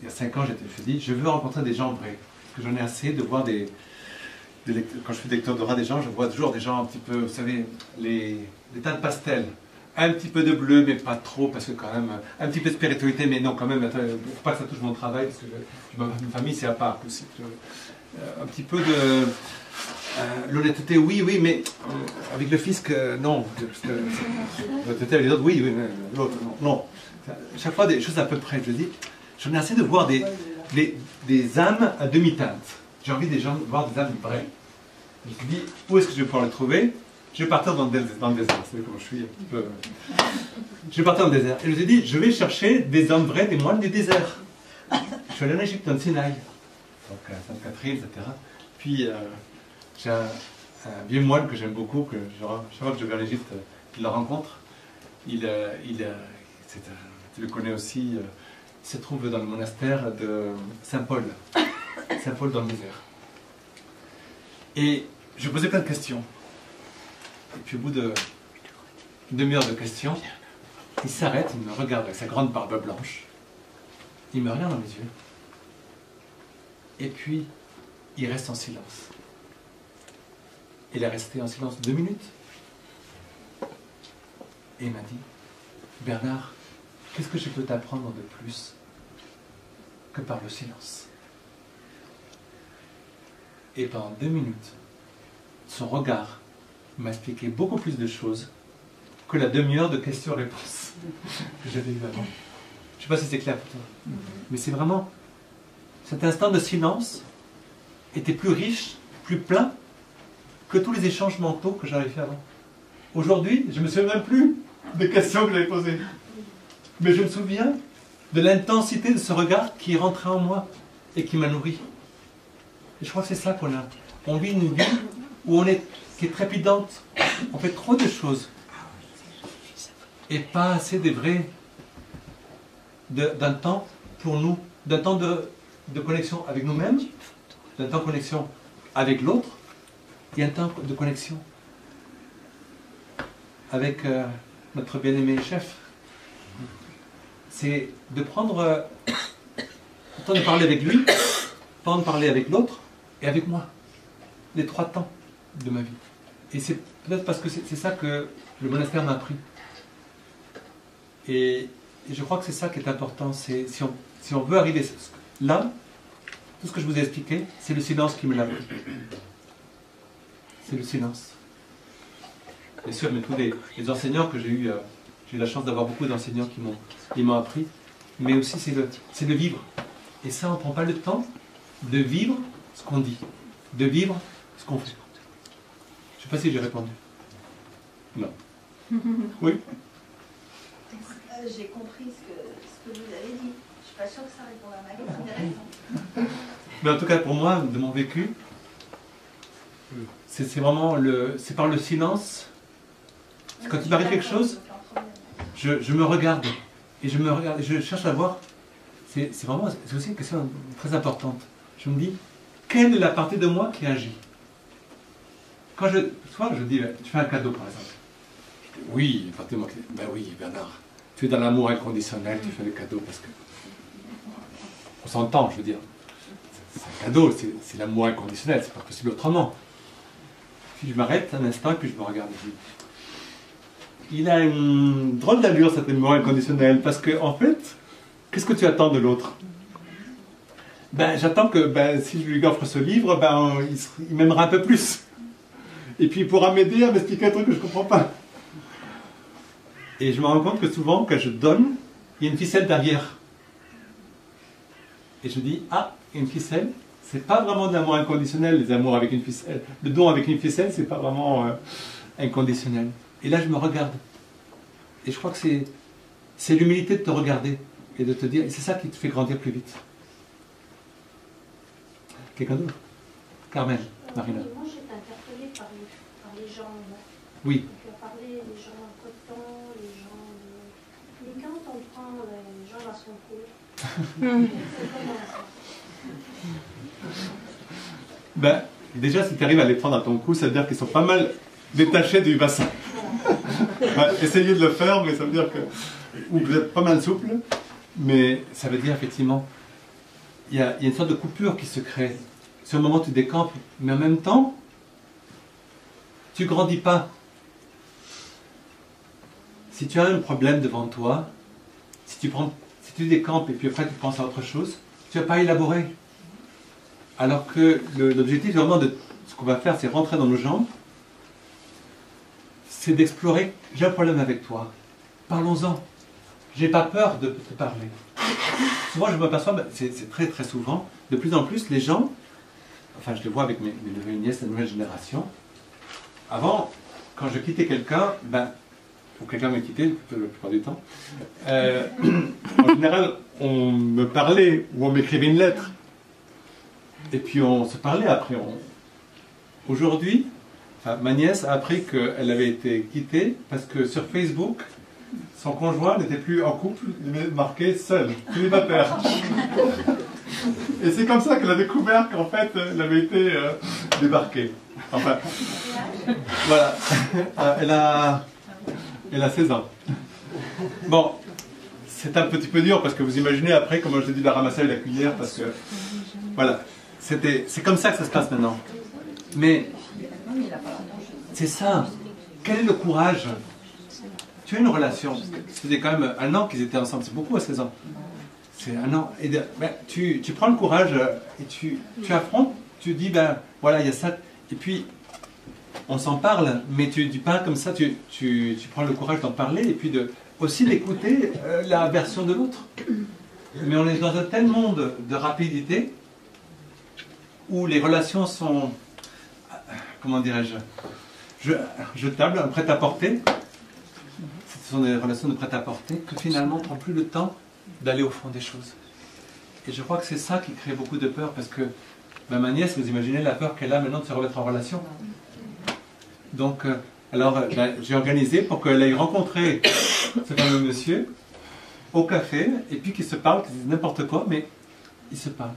a 5 ans, je me suis dit, je veux rencontrer des gens vrais. Parce que j'en ai assez de voir quand je fais des lecteurs d'aura des gens, je vois toujours des gens un petit peu, vous savez, les teintes pastel. Un petit peu de bleu, mais pas trop, parce que quand même, un petit peu de spiritualité, mais non, quand même, il ne faut pas que ça touche mon travail, parce que ma famille, c'est à part aussi. Un petit peu de... l'honnêteté, oui, mais avec le fisc, non. L'honnêteté avec les autres, oui, mais l'autre, non. Chaque fois, des choses à peu près. Je dis, j'en ai assez de voir des âmes à demi-teinte. J'ai envie de voir des âmes vraies. Je me dis, où est-ce que je vais pouvoir les trouver? Je vais partir dans le désert. Vous savez comment je suis un petit peu... Je vais partir dans le désert. Et je me suis dit, je vais chercher des hommes vrais, des moines du désert. Je suis allé en Égypte, dans le Sinaï. Donc à Sainte-Catherine, etc. Puis j'ai un vieux moine que j'aime beaucoup, que chaque fois que je vais en Égypte, je le rencontre. Tu le connais aussi. Il se trouve dans le monastère de Saint-Paul. Saint-Paul dans le désert. Et je posais plein de questions. Et puis au bout d'une demi-heure de questions, il s'arrête, il me regarde avec sa grande barbe blanche. Il me regarde dans les yeux. Et puis, il reste en silence. Il est resté en silence 2 minutes. Et il m'a dit, Bernard, qu'est-ce que je peux t'apprendre de plus que par le silence? Et pendant 2 minutes, son regard m'a expliqué beaucoup plus de choses que la demi-heure de questions-réponses que j'avais eu avant. Je ne sais pas si c'est clair pour toi, mais c'est vraiment... Cet instant de silence était plus riche, plus plein que tous les échanges mentaux que j'avais fait avant. Aujourd'hui, je ne me souviens même plus des questions que j'avais posées. Mais je me souviens de l'intensité de ce regard qui est rentré en moi et qui m'a nourri. Et je crois que c'est ça qu'on a. On vit une vie où qui est trépidante. On fait trop de choses. Et pas assez de vrai d'un temps pour nous, d'un temps de connexion avec nous-mêmes, d'un temps de connexion avec l'autre, et un temps de connexion avec notre bien-aimé chef. C'est de prendre le temps de parler avec lui, le temps de parler avec l'autre, et avec moi. Les 3 temps de ma vie. Et c'est peut-être parce que c'est ça que le monastère m'a appris. Et je crois que c'est ça qui est important. C'est si on veut arriver là, tout ce que je vous ai expliqué, c'est le silence qui me l'a appris. C'est le silence. Bien sûr, mais tous les enseignants que j'ai eu la chance d'avoir beaucoup d'enseignants qui m'ont appris, mais aussi c'est le vivre. Et ça, on ne prend pas le temps de vivre ce qu'on dit, de vivre ce qu'on fait. Je ne sais pas si j'ai répondu. Non. Oui. J'ai compris ce que vous avez dit. Je ne suis pas sûre que ça répond à ma question. Mais en tout cas, pour moi, de mon vécu, c'est vraiment c'est par le silence. Quand il m'arrive quelque chose, je me regarde. Et je cherche à voir. C'est aussi une question très importante. Je me dis, quelle est la partie de moi qui agit? Soit je dis, tu fais un cadeau par exemple. Je dis, oui, une partie de moi qui dit, ben oui, Bernard, tu es dans l'amour inconditionnel, tu fais le cadeau parce que... On s'entend, je veux dire. C'est un cadeau, c'est l'amour inconditionnel, c'est pas possible autrement. Puis je m'arrête un instant et puis je me regarde et je dis, il a une drôle d'allure cet amour inconditionnel parce que, en fait, qu'est-ce que tu attends de l'autre? Ben, j'attends que si je lui offre ce livre, il m'aimera un peu plus. Et puis il pourra m'aider à m'expliquer un truc que je ne comprends pas. Et je me rends compte que souvent, quand je donne, il y a une ficelle derrière. Et je dis, ah, une ficelle, c'est pas vraiment de l'amour inconditionnel, les amours avec une ficelle. Le don avec une ficelle, c'est pas vraiment inconditionnel. Et là, je me regarde. Et je crois que c'est l'humilité de te regarder et de te dire, et c'est ça qui te fait grandir plus vite. Quelqu'un d'autre? Carmen, Marina. Moi, j'étais interpellée par les gens. Oui. Tu as parlé des gens impotents, les gens... Et quand on prend les gens à son cours, c'est comment ça? Déjà, si tu arrives à les prendre à ton cou, ça veut dire qu'ils sont pas mal détachés du bassin. Essayez de le faire, mais ça veut dire que vous êtes pas mal souple. Mais ça veut dire effectivement, il y a une sorte de coupure qui se crée. Sur le moment, tu décampes, mais en même temps, tu grandis pas. Si tu as un problème devant toi, si tu décampes et puis après tu penses à autre chose, tu ne vas pas élaborer. Alors que l'objectif vraiment de ce qu'on va faire, c'est rentrer dans nos jambes, c'est d'explorer. J'ai un problème avec toi, parlons-en. J'ai pas peur de te parler. Souvent, je m'aperçois, c'est très très souvent, de plus en plus, les gens, enfin je le vois avec mes neveux et nièces, la nouvelle génération, avant, quand je quittais quelqu'un, ou quelqu'un me quittait, la plupart du temps, en général, on me parlait ou on m'écrivait une lettre. Et puis on se parlait après. Aujourd'hui, ma nièce a appris qu'elle avait été quittée parce que sur Facebook, son conjoint n'était plus en couple, il est marqué seul, célibataire. Et c'est comme ça qu'elle a découvert qu'en fait, elle avait été débarquée. Enfin, voilà. Elle a 16 ans. Bon, c'est un petit peu dur parce que vous imaginez après comment j'ai dû la ramasser avec la cuillère parce que, voilà, c'est comme ça que ça se passe maintenant. Mais c'est ça. Quel est le courage? Tu as une relation. C'était quand même 1 an qu'ils étaient ensemble. C'est beaucoup à 16 ans. C'est 1 an. Et tu prends le courage et tu affrontes. Tu dis, ben voilà, il y a ça. Et puis, on s'en parle. Mais tu dis pas comme ça. Tu prends le courage d'en parler. Et puis aussi d'écouter la version de l'autre. Mais on est dans un tel monde de rapidité où les relations sont, comment dirais-je, jetables, prêt-à-porter. Ce sont des relations de prêt-à-porter que finalement on ne prend plus le temps d'aller au fond des choses. Et je crois que c'est ça qui crée beaucoup de peur, parce que ma nièce, vous imaginez la peur qu'elle a maintenant de se remettre en relation. Donc, j'ai organisé pour qu'elle aille rencontrer ce fameux monsieur au café, et puis qu'ils se parlent, qu'ils disent n'importe quoi, mais ils se parlent.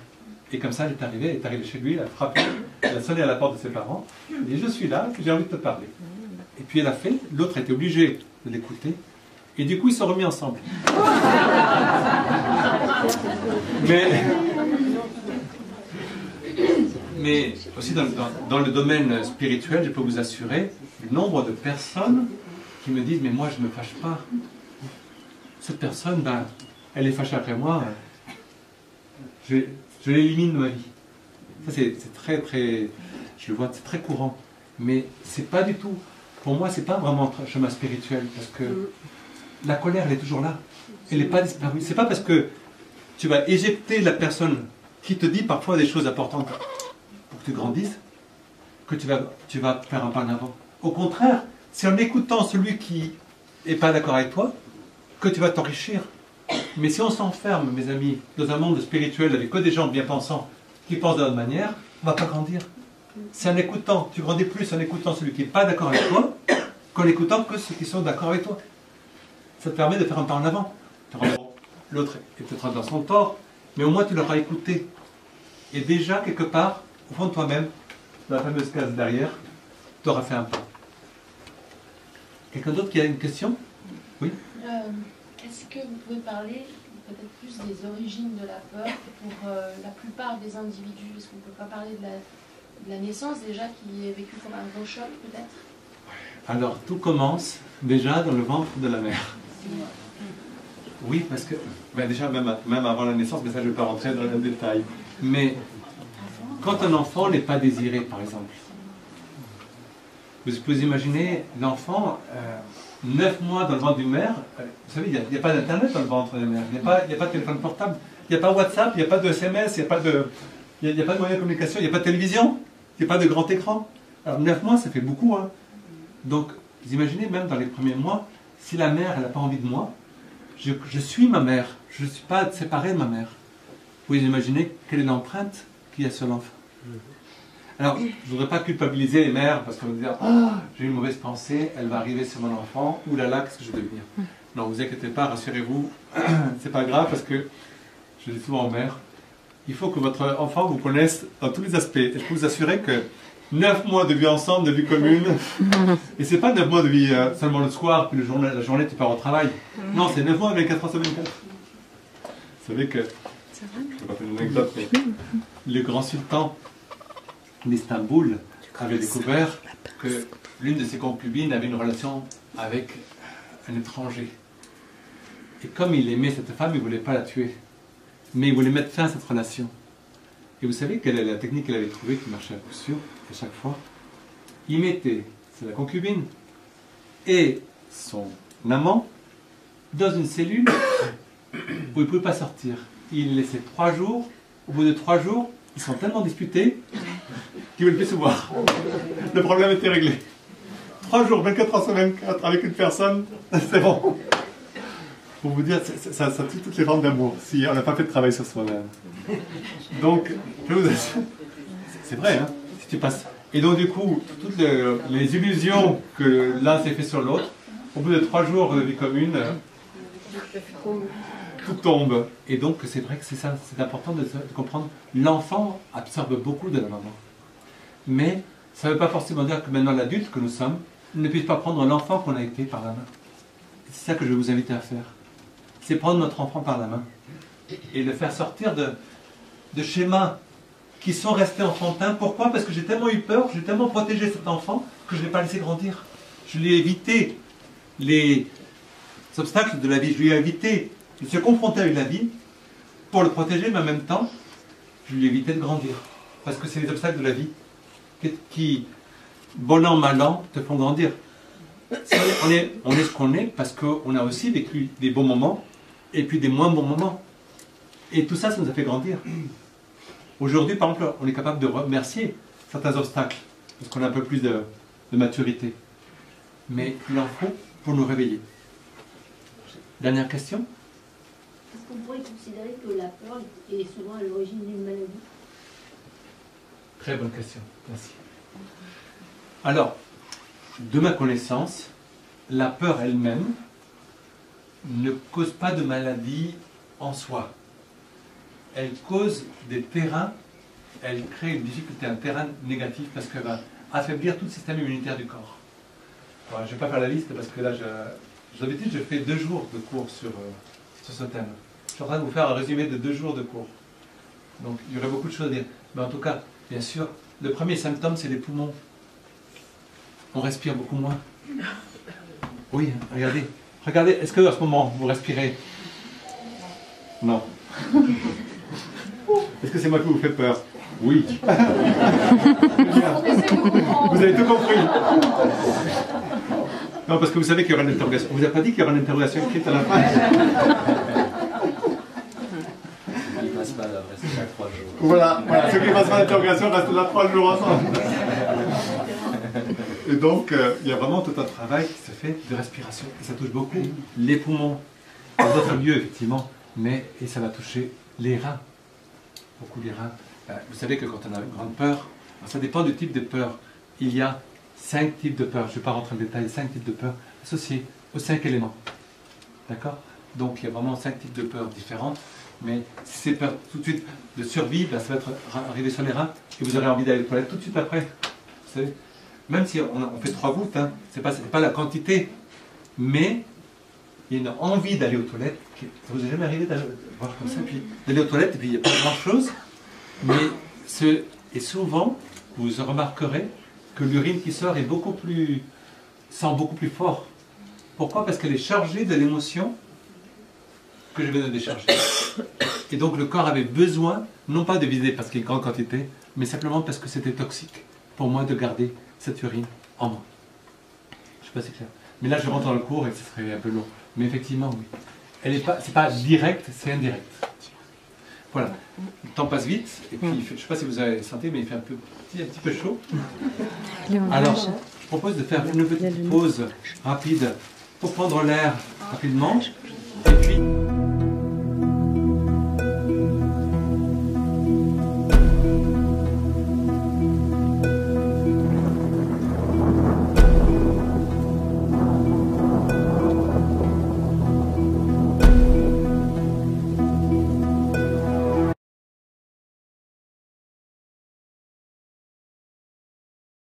Et comme ça, elle est arrivée chez lui, elle a frappé, elle a sonné à la porte de ses parents, elle a dit je suis là, j'ai envie de te parler. Et puis elle a fait, l'autre a été obligé de l'écouter, et du coup ils sont remis ensemble. Mais aussi dans le domaine spirituel, je peux vous assurer le nombre de personnes qui me disent mais moi je ne me fâche pas. Cette personne, elle est fâchée après moi, je l'élimine de ma vie. Ça c'est très très, je le vois, c'est très courant. Mais c'est pas du tout, pour moi c'est pas vraiment un chemin spirituel, parce que la colère elle est toujours là, elle n'est pas disparue. C'est pas parce que tu vas éjecter la personne qui te dit parfois des choses importantes pour que tu grandisses que tu vas faire un pas en avant. Au contraire, c'est en écoutant celui qui n'est pas d'accord avec toi que tu vas t'enrichir. Mais si on s'enferme, mes amis, dans un monde spirituel avec que des gens bien pensants qui pensent de notre manière, on ne va pas grandir. C'est en écoutant, tu grandis plus en écoutant celui qui n'est pas d'accord avec toi qu'en écoutant que ceux qui sont d'accord avec toi. Ça te permet de faire un pas en avant. L'autre est peut-être dans son tort, mais au moins tu l'auras écouté. Et déjà, quelque part, au fond de toi-même, dans la fameuse case derrière, tu auras fait un pas. Quelqu'un d'autre qui a une question? Oui. Est-ce que vous pouvez parler peut-être plus des origines de la peur pour la plupart des individus? Est-ce qu'on ne peut pas parler de la naissance déjà qui est vécue comme un gros choc peut-être? Alors tout commence déjà dans le ventre de la mère. Oui, parce que déjà même avant la naissance, mais ça je ne vais pas rentrer dans le détail. Mais quand un enfant n'est pas désiré, par exemple, vous pouvez imaginer l'enfant 9 mois dans le ventre d'une mère. Vous savez, il n'y a pas d'internet dans le ventre de la mère, il n'y a pas de téléphone portable, il n'y a pas WhatsApp, il n'y a pas de SMS, il n'y a pas de moyen de communication, il n'y a pas de télévision, il n'y a pas de grand écran. Alors 9 mois, ça fait beaucoup. Hein. Donc, vous imaginez même dans les premiers mois, si la mère n'a pas envie de moi, je suis ma mère, je ne suis pas séparé de ma mère. Vous imaginez quelle est l'empreinte qu'il y a sur l'enfant. Alors, je ne voudrais pas culpabiliser les mères parce qu'on va dire j'ai une mauvaise pensée, elle va arriver sur mon enfant, oulala, qu'est-ce que je vais devenir? Non, vous inquiétez pas, rassurez-vous, c'est pas grave parce que je dis souvent aux mères, il faut que votre enfant vous connaisse dans tous les aspects. Et je peux vous assurer que 9 mois de vie ensemble, de vie commune, et c'est pas 9 mois de vie seulement le soir, puis la journée tu pars au travail. Non, c'est 9 mois, 24 heures sur 24. Vous savez que, je ne vais pas faire une anecdote, mais le grand sultan d'Istanbul avait découvert que l'une de ses concubines avait une relation avec un étranger. Et comme il aimait cette femme, il ne voulait pas la tuer. Mais il voulait mettre fin à cette relation. Et vous savez quelle est la technique qu'elle avait trouvée qui marchait à coup sûr, à chaque fois? Il mettait, c'est la concubine, et son amant dans une cellule où ils ne pouvaient pas sortir. Il les laissait 3 jours. Au bout de 3 jours, ils sont tellement disputés qu'ils ne veulent plus se voir. Le problème était réglé. 3 jours, 24 heures sur 24 avec une personne, c'est bon. Pour vous dire, ça tue toutes les formes d'amour si on n'a pas fait de travail sur soi-même. Donc, c'est vrai, hein, si tu passes. Et donc, du coup, toutes les illusions que l'un s'est fait sur l'autre, au bout de 3 jours de vie commune, tout tombe. Et donc, c'est vrai que c'est ça, c'est important de comprendre. L'enfant absorbe beaucoup de la maman. Mais ça ne veut pas forcément dire que maintenant l'adulte que nous sommes ne puisse pas prendre l'enfant qu'on a été par la main. C'est ça que je vais vous inviter à faire. C'est prendre notre enfant par la main et le faire sortir de schémas qui sont restés enfantins. Pourquoi? Parce que j'ai tellement eu peur, j'ai tellement protégé cet enfant que je ne l'ai pas laissé grandir. Je lui ai évité les obstacles de la vie, je lui ai évité de se confronter avec la vie pour le protéger, mais en même temps, je lui ai évité de grandir. Parce que c'est les obstacles de la vie qui, bon an, mal an, te font grandir. On est ce qu'on est parce qu'on a aussi vécu des bons moments et puis des moins bons moments. Et tout ça, ça nous a fait grandir. Aujourd'hui, par exemple, on est capable de remercier certains obstacles parce qu'on a un peu plus de maturité. Mais il en faut pour nous réveiller. Dernière question? Est-ce qu'on pourrait considérer que la peur est souvent à l'origine d'une maladie? Très bonne question, merci. Alors, de ma connaissance, la peur elle-même ne cause pas de maladie en soi. Elle cause des terrains, elle crée une difficulté, un terrain négatif parce qu'elle va affaiblir tout le système immunitaire du corps. Alors, je ne vais pas faire la liste parce que là, d'habitude, je fais 2 jours de cours sur ce thème. Je suis en train de vous faire un résumé de 2 jours de cours. Donc, il y aurait beaucoup de choses à dire. Mais en tout cas, bien sûr, le premier symptôme, c'est les poumons. On respire beaucoup moins. Oui, regardez. Regardez, est-ce qu'à ce moment, vous respirez? Non. Est-ce que c'est moi qui vous fais peur? Oui. Vous avez tout compris. Non, parce que vous savez qu'il y aura une interrogation. On vous a pas dit qu'il y aura une interrogation écrite à la fin? Il passe pas là, reste là 3 jours. Voilà, ceux qui passent pas l'interrogation restent là 3 jours ensemble. Et donc, il y a vraiment tout un travail qui se fait de respiration. Et ça touche beaucoup les poumons, dans d'autres lieux, effectivement, et ça va toucher les reins. Beaucoup les reins. Vous savez que quand on a une grande peur, ça dépend du type de peur. Il y a 5 types de peur. Je ne vais pas rentrer en détail, 5 types de peur associés aux 5 éléments. D'accord? Donc, il y a vraiment 5 types de peurs différentes. Mais si c'est peur tout de suite de survie, ça va être arrivé sur les reins et vous aurez envie d'aller aux toilettes tout de suite après. Vous savez? Même si on fait 3 gouttes, hein, c'est pas la quantité, mais il y a une envie d'aller aux toilettes. Ça vous est jamais arrivé d'aller voir comme ça, puis d'aller aux toilettes, et puis il n'y a pas grand-chose, mais et souvent, vous remarquerez que l'urine qui sort sent beaucoup plus fort. Pourquoi? Parce qu'elle est chargée de l'émotion que je viens de décharger. Et donc le corps avait besoin, non pas de vider parce qu'il y a une grande quantité, mais simplement parce que c'était toxique pour moi de garder cette urine en moi. Je ne sais pas si c'est clair. Mais là, je rentre dans le cours et ce serait un peu long. Mais effectivement, oui. C'est pas direct, c'est indirect. Voilà. Le temps passe vite. Et puis, je ne sais pas si vous avez senti, mais il fait un petit peu chaud. Alors, je propose de faire une petite pause rapide pour prendre l'air rapidement. Et puis...